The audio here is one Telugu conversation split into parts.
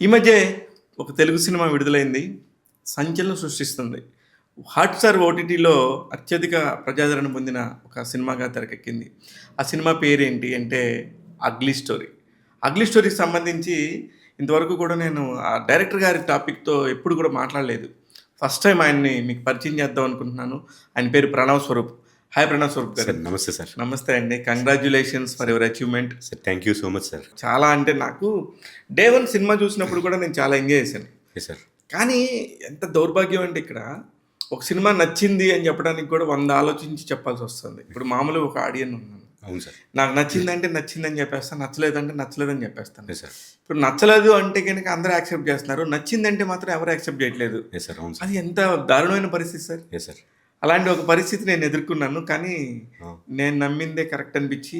ఈ మధ్య ఒక తెలుగు సినిమా విడుదలైంది. సంచలనం సృష్టిస్తుంది. హాట్‌స్టార్ ఓటీటీలో అత్యధిక ప్రజాదరణ పొందిన ఒక సినిమాగా తెరకెక్కింది. ఆ సినిమా పేరేంటి అంటే 'అగ్లీ స్టోరీ'. 'అగ్లీ స్టోరీకి' సంబంధించి ఇంతవరకు కూడా నేను ఆ డైరెక్టర్ గారి టాపిక్‌తో ఎప్పుడు కూడా మాట్లాడలేదు. ఫస్ట్ టైమ్ ఆయన్ని మీకు పరిచయం చేద్దాం అనుకుంటున్నాను. ఆయన పేరు ప్రణవ్ స్వరూప్. హాయ్ ప్రణవ్ స్వరూప్ గారు. సార్ నమస్తే సార్. నమస్తే అండి. Congratulations for your achievement. Sir thank you so much sir. చాలా అంటే నాకు డే 1 సినిమా చూసినప్పుడు కూడా నేను చాలా ఎంజాయ్ చేశాను. Yes sir. కానీ ఎంత దౌర్భాగ్యం అంటే ఇక్కడ ఒక సినిమా నచ్చింది అని చెప్పడానికి కూడా 100 ఆలోచించి చెప్పాల్సి వస్తుంది. ఇప్పుడు మామూలుగా ఒక ఆడియన్ ఉన్నాను. అవును సార్. నాకు నచ్చిందంటే నచ్చిందని చెప్పేస్తాను, నచ్చలేదంటే నచ్చలేదని చెప్పేస్తాను. Yes sir. ఇప్పుడు నచ్చలేదు అంటే కనుక అందరూ యాక్సెప్ట్ చేస్తున్నారు, నచ్చిందంటే మాత్రం ఎవరు యాక్సెప్ట్ చేయట్లేదు. Yes sir. అవును సార్. అది ఎంత దారుణమైన పరిస్థితి సార్. Yes sir. అలాంటి ఒక పరిస్థితి నేను ఎదుర్కొన్నాను. కానీ నేను నమ్మిందే కరెక్ట్ అనిపించి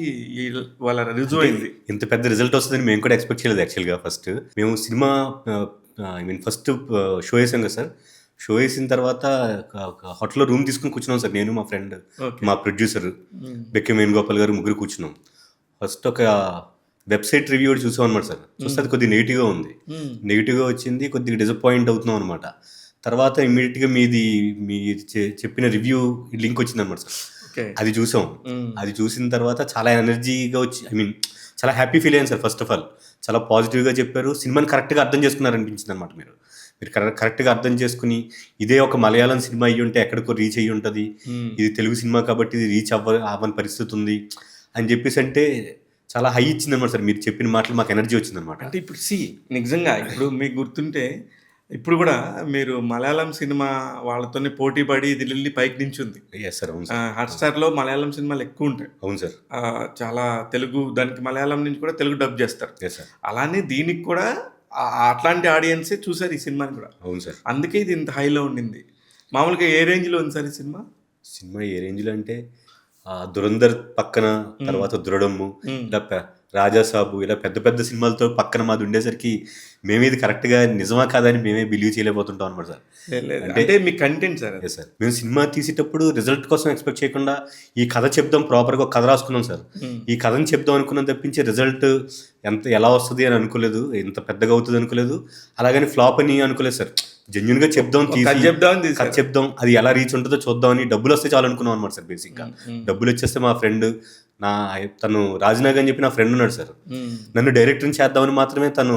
వాళ్ళ రుజువు అయింది. ఇంత పెద్ద రిజల్ట్ వస్తుందని మేము కూడా ఎక్స్పెక్ట్ చేయలేదు యాక్చువల్గా. మేము సినిమా ఫస్ట్ షో వేసాం కదా సార్. షో వేసిన తర్వాత హోటల్లో రూమ్ తీసుకుని కూర్చున్నాం సార్. నేను, మా ఫ్రెండ్, మా ప్రొడ్యూసర్ బెక్కి వేణుగోపాల్ గారు ముగ్గురు కూర్చున్నాం. ఫస్ట్ ఒక వెబ్సైట్ రివ్యూ చూసాం అనమాట సార్. చూస్తే అది కొద్దిగా నెగిటివ్గా ఉంది. నెగిటివ్గా వచ్చింది, కొద్దిగా డిసప్పాయింట్ అవుతున్నాం అనమాట. తర్వాత ఇమ్మీడియట్గా మీ చెప్పిన రివ్యూ లింక్ వచ్చింది అనమాట సార్. అది చూసాం. అది చూసిన తర్వాత చాలా ఎనర్జీగా వచ్చి చాలా హ్యాపీ ఫీల్ అయ్యాను సార్. ఫస్ట్ ఆఫ్ ఆల్ చాలా పాజిటివ్గా చెప్పారు. సినిమాని కరెక్ట్గా అర్థం చేసుకున్నారు అనిపించింది అనమాట. మీరు కరెక్ట్గా అర్థం చేసుకుని ఇదే ఒక మలయాళం సినిమా అయ్యి ఉంటే ఎక్కడికో రీచ్ అయ్యి ఉంటుంది, ఇది తెలుగు సినిమా కాబట్టి ఇది రీచ్ అవ్వని పరిస్థితి ఉంది అని చెప్పేసి అంటే చాలా హై ఇచ్చింది అనమాట సార్. మీరు చెప్పిన మాటలు మాకు ఎనర్జీ వచ్చింది అనమాట. అంటే ఇప్పుడు నిజంగా ఇప్పుడు మీకు గుర్తుంటే ఇప్పుడు కూడా మీరు మలయాళం సినిమా వాళ్ళతోనే పోటీ పడి ఇది వెళ్ళి పైకి నించుంది. Yes sir. అవును. హాట్‌స్టార్‌లో మలయాళం సినిమాలు ఎక్కువ ఉంటాయి. అవును సార్. చాలా తెలుగు దానికి మలయాళం నుంచి కూడా తెలుగు డబ్ చేస్తారు. Yes sir. అలానే దీనికి కూడా అట్లాంటి ఆడియన్సే చూసారు ఈ సినిమాని కూడా. అవును సార్. అందుకే ఇది ఇంత హైలో ఉండింది. మామూలుగా ఏ రేంజ్లో ఉంది సార్ ఈ సినిమా? సినిమా ఏ రేంజ్లో అంటే దురంధర్ పక్కన, తర్వాత దృఢము, ఇలా రాజాసాబు, ఇలా పెద్ద పెద్ద సినిమాలతో పక్కన మాది ఉండేసరికి మేమే ఇది కరెక్ట్గా నిజమా కాదని మేమే బిలీవ్ చేయలేకపోతుంటాం అనమాట సార్. అంటే మీ కంటెంట్ సార్. అదే సార్. మేము సినిమా తీసేటప్పుడు రిజల్ట్ కోసం ఎక్స్పెక్ట్ చేయకుండా ఈ కథ చెప్దాం, ప్రాపర్గా ఒక కథ రాసుకున్నాం సార్. ఈ కథని చెప్దాం అనుకున్నాం తప్పించి రిజల్ట్ ఎలా వస్తుంది అని అనుకోలేదు, ఎంత పెద్దగా అవుతుంది అనుకోలేదు, అలాగని ఫ్లాప్ అని అనుకోలేదు సార్. జెన్యున్గా చెప్దాం, చెప్దాం, అది ఎలా రీచ్ ఉంటుందో చూద్దామని, డబ్బులు వస్తే చాలు అనుకున్నాం అనమాట సార్. బేసిక్గా డబ్బులు వచ్చేస్తే మా ఫ్రెండ్ తను రాజనాగ్ అని చెప్పి నా ఫ్రెండ్ ఉన్నాడు సార్. నన్ను డైరెక్టర్ని చేద్దామని మాత్రమే తను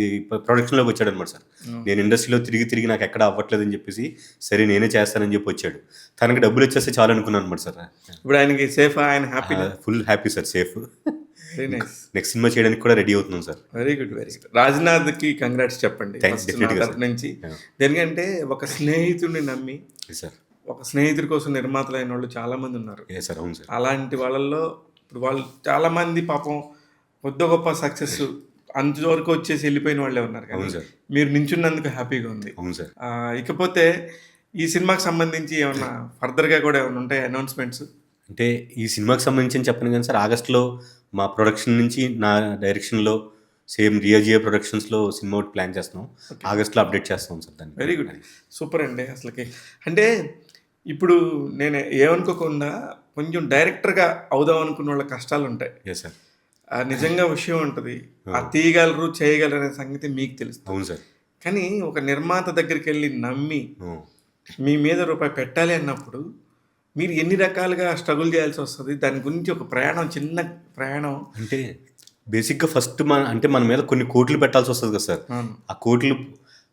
ఈ ప్రొడక్షన్లోకి వచ్చాడు అనమాట సార్. నేను ఇండస్ట్రీలో తిరిగి నాకు ఎక్కడ అవ్వట్లేదని చెప్పేసి సరే నేనే చేస్తానని చెప్పి వచ్చాడు. తనకి డబ్బులు వచ్చేస్తే చాలు అనుకున్నాను అనమాట సార్. ఇప్పుడు ఆయనకి సేఫ్, ఆయన happy, full happy sir, safe. Next cinema చేయడానికి కూడా రెడీ అవుతున్నాం సార్. Very good. రాజ్నాథ్కి కంగ్రాట్స్ చెప్పండి నుంచి. ఎందుకంటే ఒక స్నేహితుడిని నమ్మి సార్, ఒక స్నేహితుడి కోసం నిర్మాతలు అయిన వాళ్ళు చాలా మంది ఉన్నారు. సార్. అవును సార్. అలాంటి వాళ్ళల్లో ఇప్పుడు వాళ్ళు చాలా మంది పాపం కొద్ది గొప్ప సక్సెస్ అంతవరకు వచ్చేసి వెళ్ళిపోయిన వాళ్ళే ఉన్నారు. అవును సార్. మీరు నించున్నందుకు హ్యాపీగా ఉంది. అవును సార్. ఇకపోతే ఈ సినిమాకి సంబంధించి ఏమన్నా ఫర్దర్గా కూడా ఏమైనా ఉంటాయి అనౌన్స్మెంట్స్? అంటే ఈ సినిమాకి సంబంధించి చెప్పను కానీ సార్, ఆగస్ట్లో మా ప్రొడక్షన్ నుంచి నా డైరెక్షన్లో సేమ్ రియాజియా ప్రొడక్షన్స్లో సినిమా ఒకటి ప్లాన్ చేస్తున్నాం. ఆగస్ట్లో అప్డేట్ చేస్తాం సార్ దాన్ని. వెరీ గుడ్, సూపర్ అండి. అసలుకి అంటే ఇప్పుడు నేను ఏమనుకోకుండా కొంచెం డైరెక్టర్గా అవుదాం అనుకున్న వాళ్ళ కష్టాలు ఉంటాయి. Yes sir. నిజంగా విషయం ఉంటుంది. తీయగలరు, చేయగలరు అనే సంగతి మీకు తెలుస్తుంది. అవును సార్. కానీ ఒక నిర్మాత దగ్గరికి వెళ్ళి నమ్మి మీ మీద రూపాయి పెట్టాలి అన్నప్పుడు మీరు ఎన్ని రకాలుగా స్ట్రగుల్ చేయాల్సి వస్తుంది. దాని గురించి ఒక చిన్న ప్రయాణం. అంటే బేసిక్గా ఫస్ట్ మన మీద కొన్ని కోట్లు పెట్టాల్సి వస్తుంది కదా సార్. ఆ కోట్లు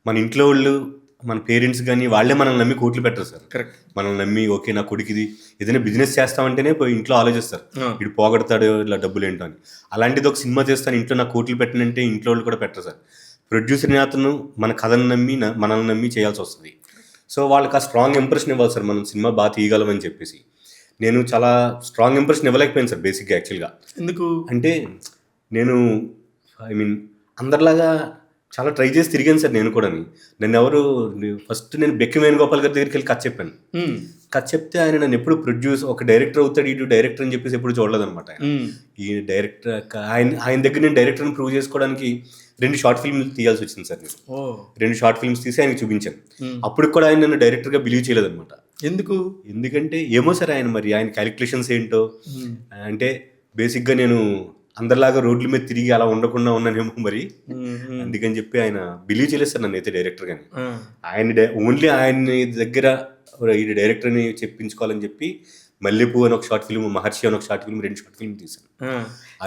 మన ఇంట్లో వాళ్ళు, మన పేరెంట్స్ కానీ వాళ్ళే మనల్ని నమ్మి కోట్లు పెట్టరు సార్. కరెక్ట్. మనల్ని నమ్మి ఓకే నా కొడుకుది ఏదైనా బిజినెస్ చేస్తామంటేనే ఇంట్లో ఆలోచిస్తారు, ఇటు పోగొడతాడు ఇలా డబ్బులు ఏంటో అని. అలాంటిది ఒక సినిమా చేస్తాను ఇంట్లో నా కోట్లు పెట్టినంటే ఇంట్లో వాళ్ళు కూడా పెట్టరు సార్. ప్రొడ్యూసర్ని అతను మన కథను నమ్మి మనల్ని నమ్మి చేయాల్సి వస్తుంది. సో వాళ్ళకి ఆ స్ట్రాంగ్ ఇంప్రెషన్ ఇవ్వాలి సార్, మనం సినిమా బాగా తీయగలమని చెప్పేసి. నేను చాలా స్ట్రాంగ్ ఇంప్రెషన్ ఇవ్వలేకపోయాను సార్ బేసిక్గా. యాక్చువల్గా ఎందుకు అంటే నేను అందరిలాగా చాలా ట్రై చేసి తిరిగాను సార్. నేను కూడా నన్ను ఎవరు ఫస్ట్ నేను బెక్కి వేణుగోపాల్ గారి దగ్గరికి వెళ్ళి కథ చెప్పాను. కథ చెప్తే ఆయన నన్ను ఎప్పుడు ఒక డైరెక్టర్ అవుతాడు, ఇటు డైరెక్టర్ అని చెప్పేసి ఎప్పుడు చూడలేదన్నమాట. ఈ డైరెక్టర్ ఆయన దగ్గర నేను డైరెక్టర్ని ప్రూవ్ చేసుకోవడానికి 2 షార్ట్ ఫిల్మ్లు తీయాల్సి వచ్చింది సార్. నేను 2 షార్ట్ ఫిల్మ్స్ తీసి ఆయనకి చూపించాను. అప్పుడు కూడా ఆయన నన్ను డైరెక్టర్గా బిలీవ్ చేయలేదన్నమాట. ఎందుకంటే ఏమో సార్, ఆయన క్యాలిక్యులేషన్స్ ఏంటో. అంటే బేసిక్గా నేను అందరిలాగా రోడ్ల మీద తిరిగి అలా ఉండకుండా ఉన్నానేమో మరి. అందుకని చెప్పి ఆయన బిలీవ్ చేయలేదు సార్ నన్ను అయితే డైరెక్టర్ గాని. ఆయన ఓన్లీ ఆయన్ని దగ్గర ఈ డైరెక్టర్ని చెప్పించుకోవాలని చెప్పి మల్లెపూ అని ఒక షార్ట్ ఫిల్మ్, మహర్షి అని ఒక షార్ట్ ఫిల్మ్, 2 షార్ట్ ఫిల్మ్ తీశాను.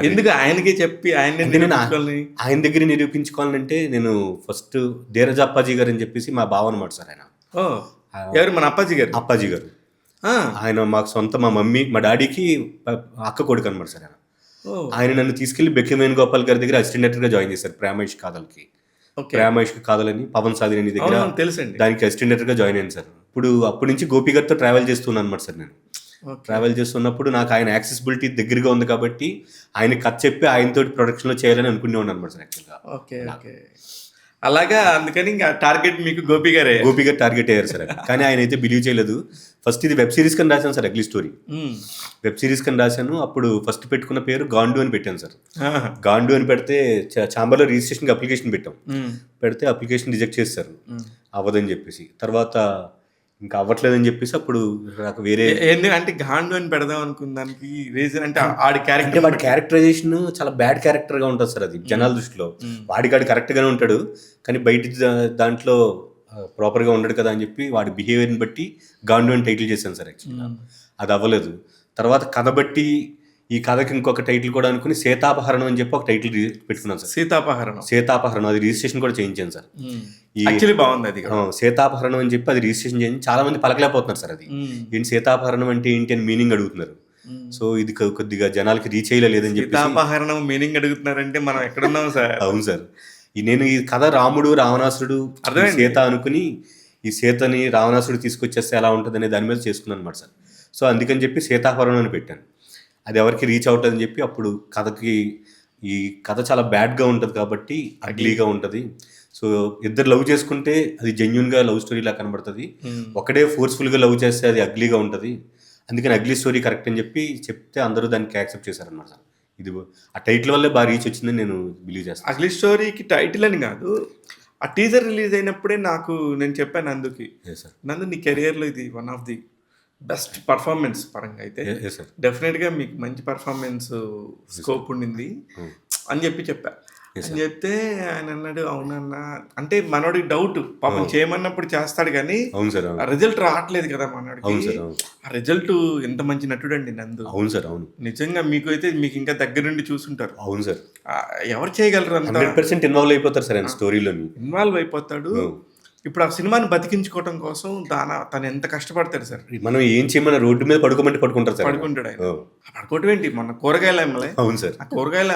ఎందుకు ఆయనకి చెప్పి ఆయన దగ్గర నిరూపించుకోవాలంటే నేను ఫస్ట్ ధీరజ్ అప్పాజీ గారు అని చెప్పేసి మా బావ అనమాట సార్ ఆయన. ఎవరు? మన అప్పాజీ గారు. అప్పాజీ గారు ఆయన మాకు సొంత, మా మమ్మీ మా డాడీకి అక్క కొడుకు అనమాట సార్ ఆయన. ఆయన నన్ను తీసుకెళ్లి బెక్కి వేణుగోపాల్ గారి దగ్గర అసిస్టెంట్ డైరెక్టర్ గా జాయిన్ చేశారు. ప్రేమేష్ కాదల్కి, ప్రేమేష్ కాదలని పవన్ సాధిని దగ్గర దానికి అసిస్టెంట్ డైరెక్టర్ గా జాయిన్ అయ్యాను సార్. అప్పటి నుంచి గోపి గారితో ట్రావెల్ చేస్తున్నాను అనమాట సార్. నేను ట్రావెల్ చేస్తున్నప్పుడు నాకు ఆయన యాక్సెసిబిలిటీ దగ్గరగా ఉంది కాబట్టి ఆయన కథ చెప్పి ఆయనతో ప్రొడక్షన్ లో చేయాలని అనుకునేవాడు అనమాట సార్ యాక్చువల్గా. అలాగా, అందుకని ఇంకా టార్గెట్ మీకు గోపి గారు టార్గెట్ అయ్యారు సార్. కానీ ఆయన అయితే బిలీవ్ చేయలేదు. ఫస్ట్ ఇది వెబ్ సిరీస్ కని రాశాను sir, ugly story web series కని రాశాను. అప్పుడు ఫస్ట్ పెట్టుకున్న పేరు గాండు అని పెట్టాను సార్. గాండు అని పెడితే ఛాంబర్లో రిజిస్ట్రేషన్కి అప్లికేషన్ పెట్టాం. పెడితే అప్లికేషన్ రిజెక్ట్ చేస్తారు అవ్వదని చెప్పేసి. తర్వాత ఇంకా అవ్వట్లేదని చెప్పేసి అప్పుడు నాకు వేరే అంటే గాండు అని పెడదాం అనుకున్న దానికి రీజన్ అంటే వాడి క్యారెక్టరైజేషన్ చాలా బ్యాడ్ క్యారెక్టర్ గా ఉంటుంది సార్. అది జనాల దృష్టిలో వాడికాడు కరెక్ట్ గానే ఉంటాడు, కానీ బయట దాంట్లో ప్రాపర్ గా ఉండడు కదా అని చెప్పి వాడి బిహేవియర్ని బట్టి గాండు అని టైటిల్ చేశాను సార్. యాక్చువల్గా అది అవ్వలేదు. తర్వాత కథ బట్టి ఈ కథకి ఇంకొక టైటిల్ కూడా అనుకుని సీతాపహరణం అని చెప్పి ఒక టైటిల్ పెట్టుకున్నాను సార్. సీతాపహరణం అది రిజిస్ట్రేషన్ కూడా చేయించాను సార్. బాగుంది అది. సీతాపహరణం అని చెప్పి అది రిజిస్ట్రేషన్ చేయించి చాలా మంది పలకలేకపోతున్నారు సార్. అది ఏంటి సీతాపహరణం అంటే ఏంటి అని మీనింగ్ అడుగుతున్నారు. సో ఇది కొద్దిగా జనాలకి రీచ్ అయ్యలేదని చెప్పి సీతాపహరణం మీనింగ్ అడుగుతున్నారంటే మనం ఎక్కడున్నాం సార్. అవును సార్. నేను ఈ కథ రాముడు రావణాసురుడు సీత అనుకుని ఈ సీతని రావణాసురుడు తీసుకొచ్చేస్తే ఎలా ఉంటుంది అనే దాని మీద చేసుకున్నాను అనమాట సార్. సో అందుకని చెప్పి సీతాపహరణం అని పెట్టాను. అది ఎవరికి రీచ్ అవుతుందని చెప్పి అప్పుడు కథకి ఈ కథ చాలా బ్యాడ్గా ఉంటుంది కాబట్టి అగ్లీగా ఉంటుంది. సో ఇద్దరు లవ్ చేసుకుంటే అది జెన్యున్గా లవ్ స్టోరీలా కనబడుతుంది. ఒకటే ఫోర్స్ఫుల్గా లవ్ చేస్తే అది అగ్లీగా ఉంటుంది. అందుకని అగ్లీ స్టోరీ కరెక్ట్ అని చెప్తే అందరూ దానికి యాక్సెప్ట్ చేశారనమాట. ఇది ఆ టైటిల్ వల్లే బాగా రీచ్ వచ్చిందని నేను బిలీవ్ చేస్తాను. అగ్లీ స్టోరీకి టైటిల్ అని కాదు, ఆ టీజర్ రిలీజ్ అయినప్పుడే నేను చెప్పాను నందుకి, నందు నీ కెరియర్లో ఇది one of the best performance పరంగా అయితే డెఫినెట్గా మీకు మంచి పర్ఫార్మెన్స్ స్కోప్ ఉండింది అని చెప్పా. అని చెప్తే ఆయన అన్నాడు అవునన్నా, అంటే మనోడికి డౌట్ పాపం చేయమన్నప్పుడు చేస్తాడు కానీ రిజల్ట్ రావట్లేదు కదా మనోడికి. ఆ రిజల్ట్ ఎంత మంచి నటుడు అండి నందు. అవును సార్. అవును నిజంగా మీకు అయితే మీకు ఇంకా దగ్గర నుండి చూసుంటారు. అవును సార్. ఎవరు చేయగలరు? 100% ఇన్వాల్వ్ అయిపోతారు సార్ స్టోరీలో. ఇన్వాల్వ్ అయిపోతాడు. ఇప్పుడు ఆ సినిమాని బతికించుకోవడం కోసం తను ఎంత కష్టపడతాడు సార్. మనం ఏం చేయమన్నా రోడ్డు మీద పడుకోమంటే పడుకుంటాడు ఆయన. పడుకోవటం ఏంటి, మన కూరగాయలు అమ్మలే. అవును సార్. ఆ కూరగాయలు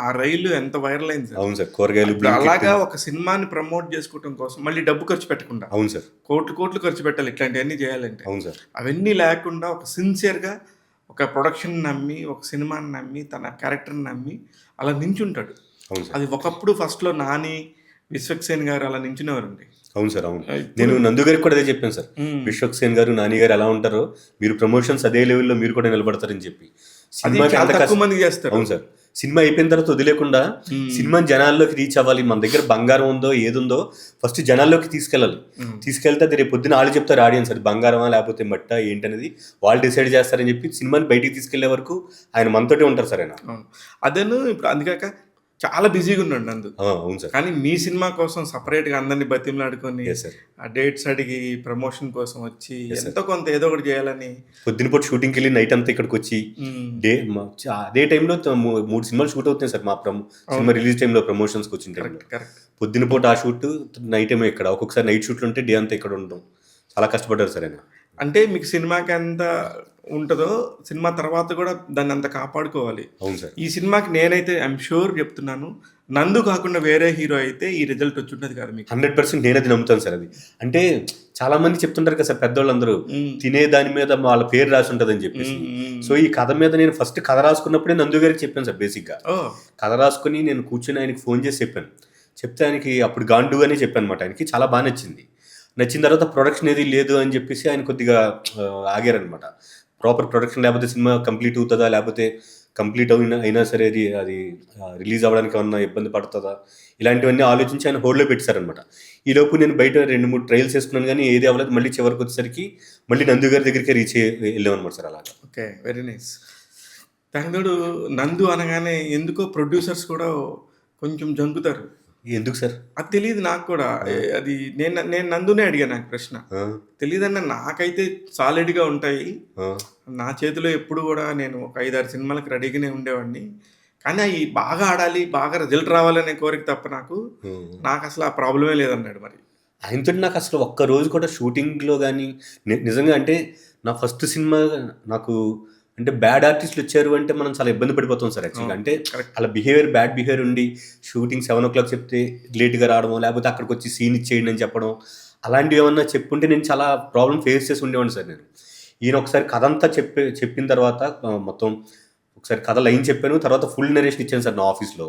ఆ రైలు ఎంత వైరల్ అయింది సార్. అవును సార్. కూరగాయలు అలాగా ఒక సినిమాని ప్రమోట్ చేసుకోవడం కోసం మళ్ళీ డబ్బు ఖర్చు పెట్టకుండా, అవును సార్, కోట్లు ఖర్చు పెట్టాలి ఇట్లాంటివన్నీ చేయాలంటే. అవును సార్. అవన్నీ లేకుండా ఒక సిన్సియర్గా ఒక ప్రొడక్షన్ నమ్మి, ఒక సినిమాని నమ్మి, తన క్యారెక్టర్ని నమ్మి అలా నించుంటాడు. అది ఒకప్పుడు ఫస్ట్లో నాని, విశ్వక్సేన్ గారు అలా నించునేవారండి. అవును సార్. అవును. నేను నందు గారికి కూడా అదే చెప్పాను సార్. విశ్వక్సేన్ గారు, నాని గారు ఎలా ఉంటారో మీరు ప్రమోషన్స్ అదే లెవెల్లో మీరు కూడా నిలబడతారని చెప్పి. అవును సార్. సినిమా అయిపోయిన తర్వాత వదిలేకుండా సినిమాని జనాల్లోకి రీచ్ అవ్వాలి. మన దగ్గర బంగారం ఉందో ఏదుందో ఫస్ట్ జనాల్లోకి తీసుకెళ్ళాలి. తీసుకెళ్తే అది రేపు పొద్దున వాళ్ళు చెప్తారు ఆడియన్స్, అది బంగారమా లేకపోతే మట్ట ఏంటనేది వాళ్ళు డిసైడ్ చేస్తారని చెప్పి సినిమాని బయటికి తీసుకెళ్లే వరకు ఆయన మనతోటే ఉంటారు సార్ ఆయన. అదేను ఇప్పుడు అందుకాక చాలా బిజీగా ఉన్నాడు నందు. అవును సార్. కానీ మీ సినిమా కోసం సపరేట్గా అందరినీ బతిమలాడుకొని ఆ డేట్స్ అడిగి ప్రమోషన్ కోసం వచ్చి ఎంతో కొంత ఏదో ఒకటి చేయాలని పొద్దునపూట షూటింగ్కి వెళ్ళి నైట్ అంతా ఇక్కడికి వచ్చి అదే టైంలో 3 సినిమాలు షూట్ అవుతున్నాయి సార్. మా సినిమా రిలీజ్ టైంలో ప్రమోషన్స్కి వచ్చిన పొద్దునపూట ఆ షూట్, నైట్ ఏమో ఇక్కడ, ఒక్కొక్కసారి నైట్ షూట్లు ఉంటే డే అంతా ఇక్కడ ఉండడం. చాలా కష్టపడ్డారు సార్ ఆయన. అంటే మీకు సినిమాకి ఎంత ఉంటుందో సినిమా తర్వాత కూడా దాన్ని అంత కాపాడుకోవాలి. అవును సార్. ఈ సినిమాకి నేనైతే ఐఎమ్ షూర్ చెప్తున్నాను, నందు కాకుండా వేరే హీరో అయితే ఈ రిజల్ట్ వచ్చి ఉంటుంది కదా మీకు. 100% నేను అది నమ్ముతాను సార్. అది అంటే చాలా మంది చెప్తుంటారు కదా సార్ పెద్దవాళ్ళందరూ, తినే దాని మీద వాళ్ళ పేరు రాసి ఉంటుంది అని చెప్పేసి. సో ఈ కథ మీద నేను ఫస్ట్ కథ రాసుకున్నప్పుడే నందు గారికి చెప్పాను సార్. బేసిక్గా కథ రాసుకుని నేను కూర్చొని ఆయనకి ఫోన్ చేసి చెప్తే ఆయనకి అప్పుడు గాండు అని చెప్పాను అనమాట. ఆయనకి చాలా బాగా నచ్చిన తర్వాత ప్రొడక్షన్ ఏది లేదు అని చెప్పేసి ఆయన కొద్దిగా ఆగారనమాట. ప్రాపర్ ప్రొడక్షన్ లేకపోతే సినిమా కంప్లీట్ అవుతుందా, లేకపోతే కంప్లీట్ అయినా సరే అది రిలీజ్ అవ్వడానికి ఏమన్నా ఇబ్బంది పడుతుందా, ఇలాంటివన్నీ ఆలోచించి ఆయన హోల్డ్లో పెట్టారనమాట. ఈలోపు నేను బయట 2-3 ట్రయల్స్ వేసుకున్నాను కానీ ఏది అవ్వలేదు. మళ్ళీ చివరికి వచ్చేసరికి మళ్ళీ నందు గారి దగ్గరికి వెళ్ళామన్నమాట సార్. అలాగా. Okay, very nice. దానికి తోడు నందు అనగానే ఎందుకో ప్రొడ్యూసర్స్ కూడా కొంచెం జంకుతారు. ఎందుకు సార్? అది తెలీదు నాకు కూడా. అది నేను నందునే అడిగాను నాకు ప్రశ్న. ఆ, తెలీదన్న నాకైతే సాలిడ్‌గా ఉంటాయి. ఆ, నా చేతిలో ఎప్పుడు గూడా నేను ఒక 5, 6 సినిమాలకి రెడీగానే ఉండేవాడిని. కానీ అయి బాగా ఆడాలి, బాగా రిజల్ట్ రావాలనే కోరిక తప్ప ఉమ్. నాకసలు ఆ ప్రాబ్లమే లేదన్నాడు మరి. ఆయనతో నాకు అసలు ఒక్క రోజు కూడా షూటింగ్లో కానీ నిజంగా అంటే నా ఫస్ట్ సినిమా నాకు అంటే బ్యాడ్ ఆర్టిస్టులు వచ్చారు అంటే మనం చాలా ఇబ్బంది పడిపోతాం సార్ యాక్చువల్గా. అంటే కరెక్ట్. అలా బ్యాడ్ బిహేవియర్ ఉండి షూటింగ్ 7 o'clock చెప్తే లేట్గా రావడం, లేకపోతే అక్కడికి వచ్చి సీన్ ఇచ్చేయండి అని చెప్పడం, అలాంటివి ఏమన్నా చెప్పుంటే నేను చాలా ప్రాబ్లం ఫేస్ చేసి ఉండేవాడిని సార్ నేను. ఈయన ఒకసారి కథ అంతా చెప్పిన తర్వాత మొత్తం ఒకసారి కథ లైన్ చెప్పాను, తర్వాత ఫుల్ నరేషన్ ఇచ్చాను సార్ నా ఆఫీస్లో.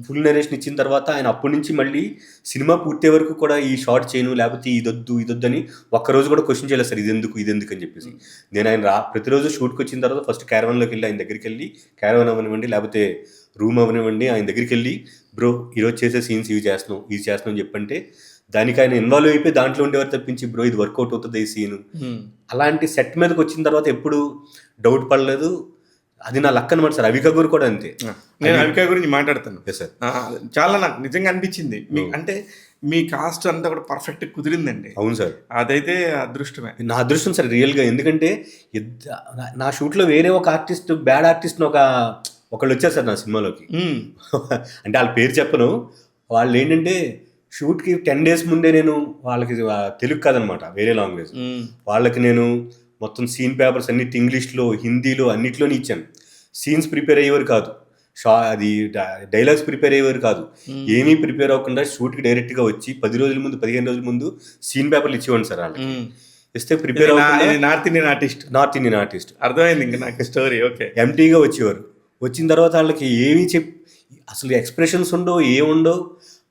ఫుల్ నరేషన్ ఇచ్చిన తర్వాత ఆయన అప్పటి నుంచి మళ్ళీ సినిమా పూర్తి వరకు కూడా ఈ షార్ట్ చేయను, లేకపోతే ఇదొద్దు అని ఒక్కరోజు కూడా క్వశ్చన్ చేయలేదు సార్, ఇదెందుకు అని చెప్పేసి. నేను ఆయన ప్రతిరోజు షూట్కి వచ్చిన తర్వాత ఫస్ట్ క్యారవాన్లోకి వెళ్ళి ఆయన దగ్గరికి వెళ్ళి, క్యారవాన్ అవనివ్వండి లేకపోతే రూమ్ అవనివ్వండి, ఆయన దగ్గరికి వెళ్ళి బ్రో ఈరోజు చేసే సీన్స్ ఇవి చేస్తున్నాం అని చెప్పంటే దానికి ఆయన ఇన్వాల్వ్ అయిపోయి దాంట్లో ఉండేవారు తప్పించి బ్రో ఇది వర్కౌట్ అవుతుంది ఈ సీను అలాంటి సెట్ మీదకి వచ్చిన తర్వాత ఎప్పుడు డౌట్ పడలేదు. అది నా లక్ అనమాట సార్. అవికా గురు కూడా అంతే. నేను అవికా గురించి మాట్లాడతాను. Yes sir. చాలా నాకు నిజంగా అనిపించింది. అంటే మీ కాస్ట్ అంతా కూడా పర్ఫెక్ట్ కుదిరిందండి. అవును సార్. అదైతే అదృష్టమే. నా అదృష్టం సార్ రియల్గా. ఎందుకంటే నా షూట్లో వేరే ఒక ఆర్టిస్ట్ బ్యాడ్ ఆర్టిస్ట్ ఒకళ్ళు వచ్చారు సార్ నా సినిమాలోకి. అంటే వాళ్ళ పేరు చెప్పను. వాళ్ళు ఏంటంటే షూట్కి 10 days ముందే నేను వాళ్ళకి తెలుగు కాదనమాట, వేరే లాంగ్వేజ్. వాళ్ళకి నేను మొత్తం సీన్ పేపర్స్ అన్నిటి ఇంగ్లీష్లో, హిందీలో అన్నిట్లోనే ఇచ్చాను. సీన్స్ ప్రిపేర్ అయ్యేవారు కాదు, అది డైలాగ్స్ ప్రిపేర్ అయ్యేవారు కాదు, ఏమీ ప్రిపేర్ అవ్వకుండా షూట్కి డైరెక్ట్గా వచ్చి 10 రోజుల ముందు 15 రోజుల ముందు సీన్ పేపర్లు ఇచ్చేవాడు సార్ వాళ్ళకి. ఇస్తే ప్రిపేర్ నార్త్ ఇండియన్ ఆర్టిస్ట్ అర్థమైంది ఇంకా నాకు స్టోరీ. ఓకే. ఎంటీగా వచ్చేవారు. వచ్చిన తర్వాత వాళ్ళకి ఏమీ అసలు ఎక్స్ప్రెషన్స్ ఉండవు, ఏముండవు.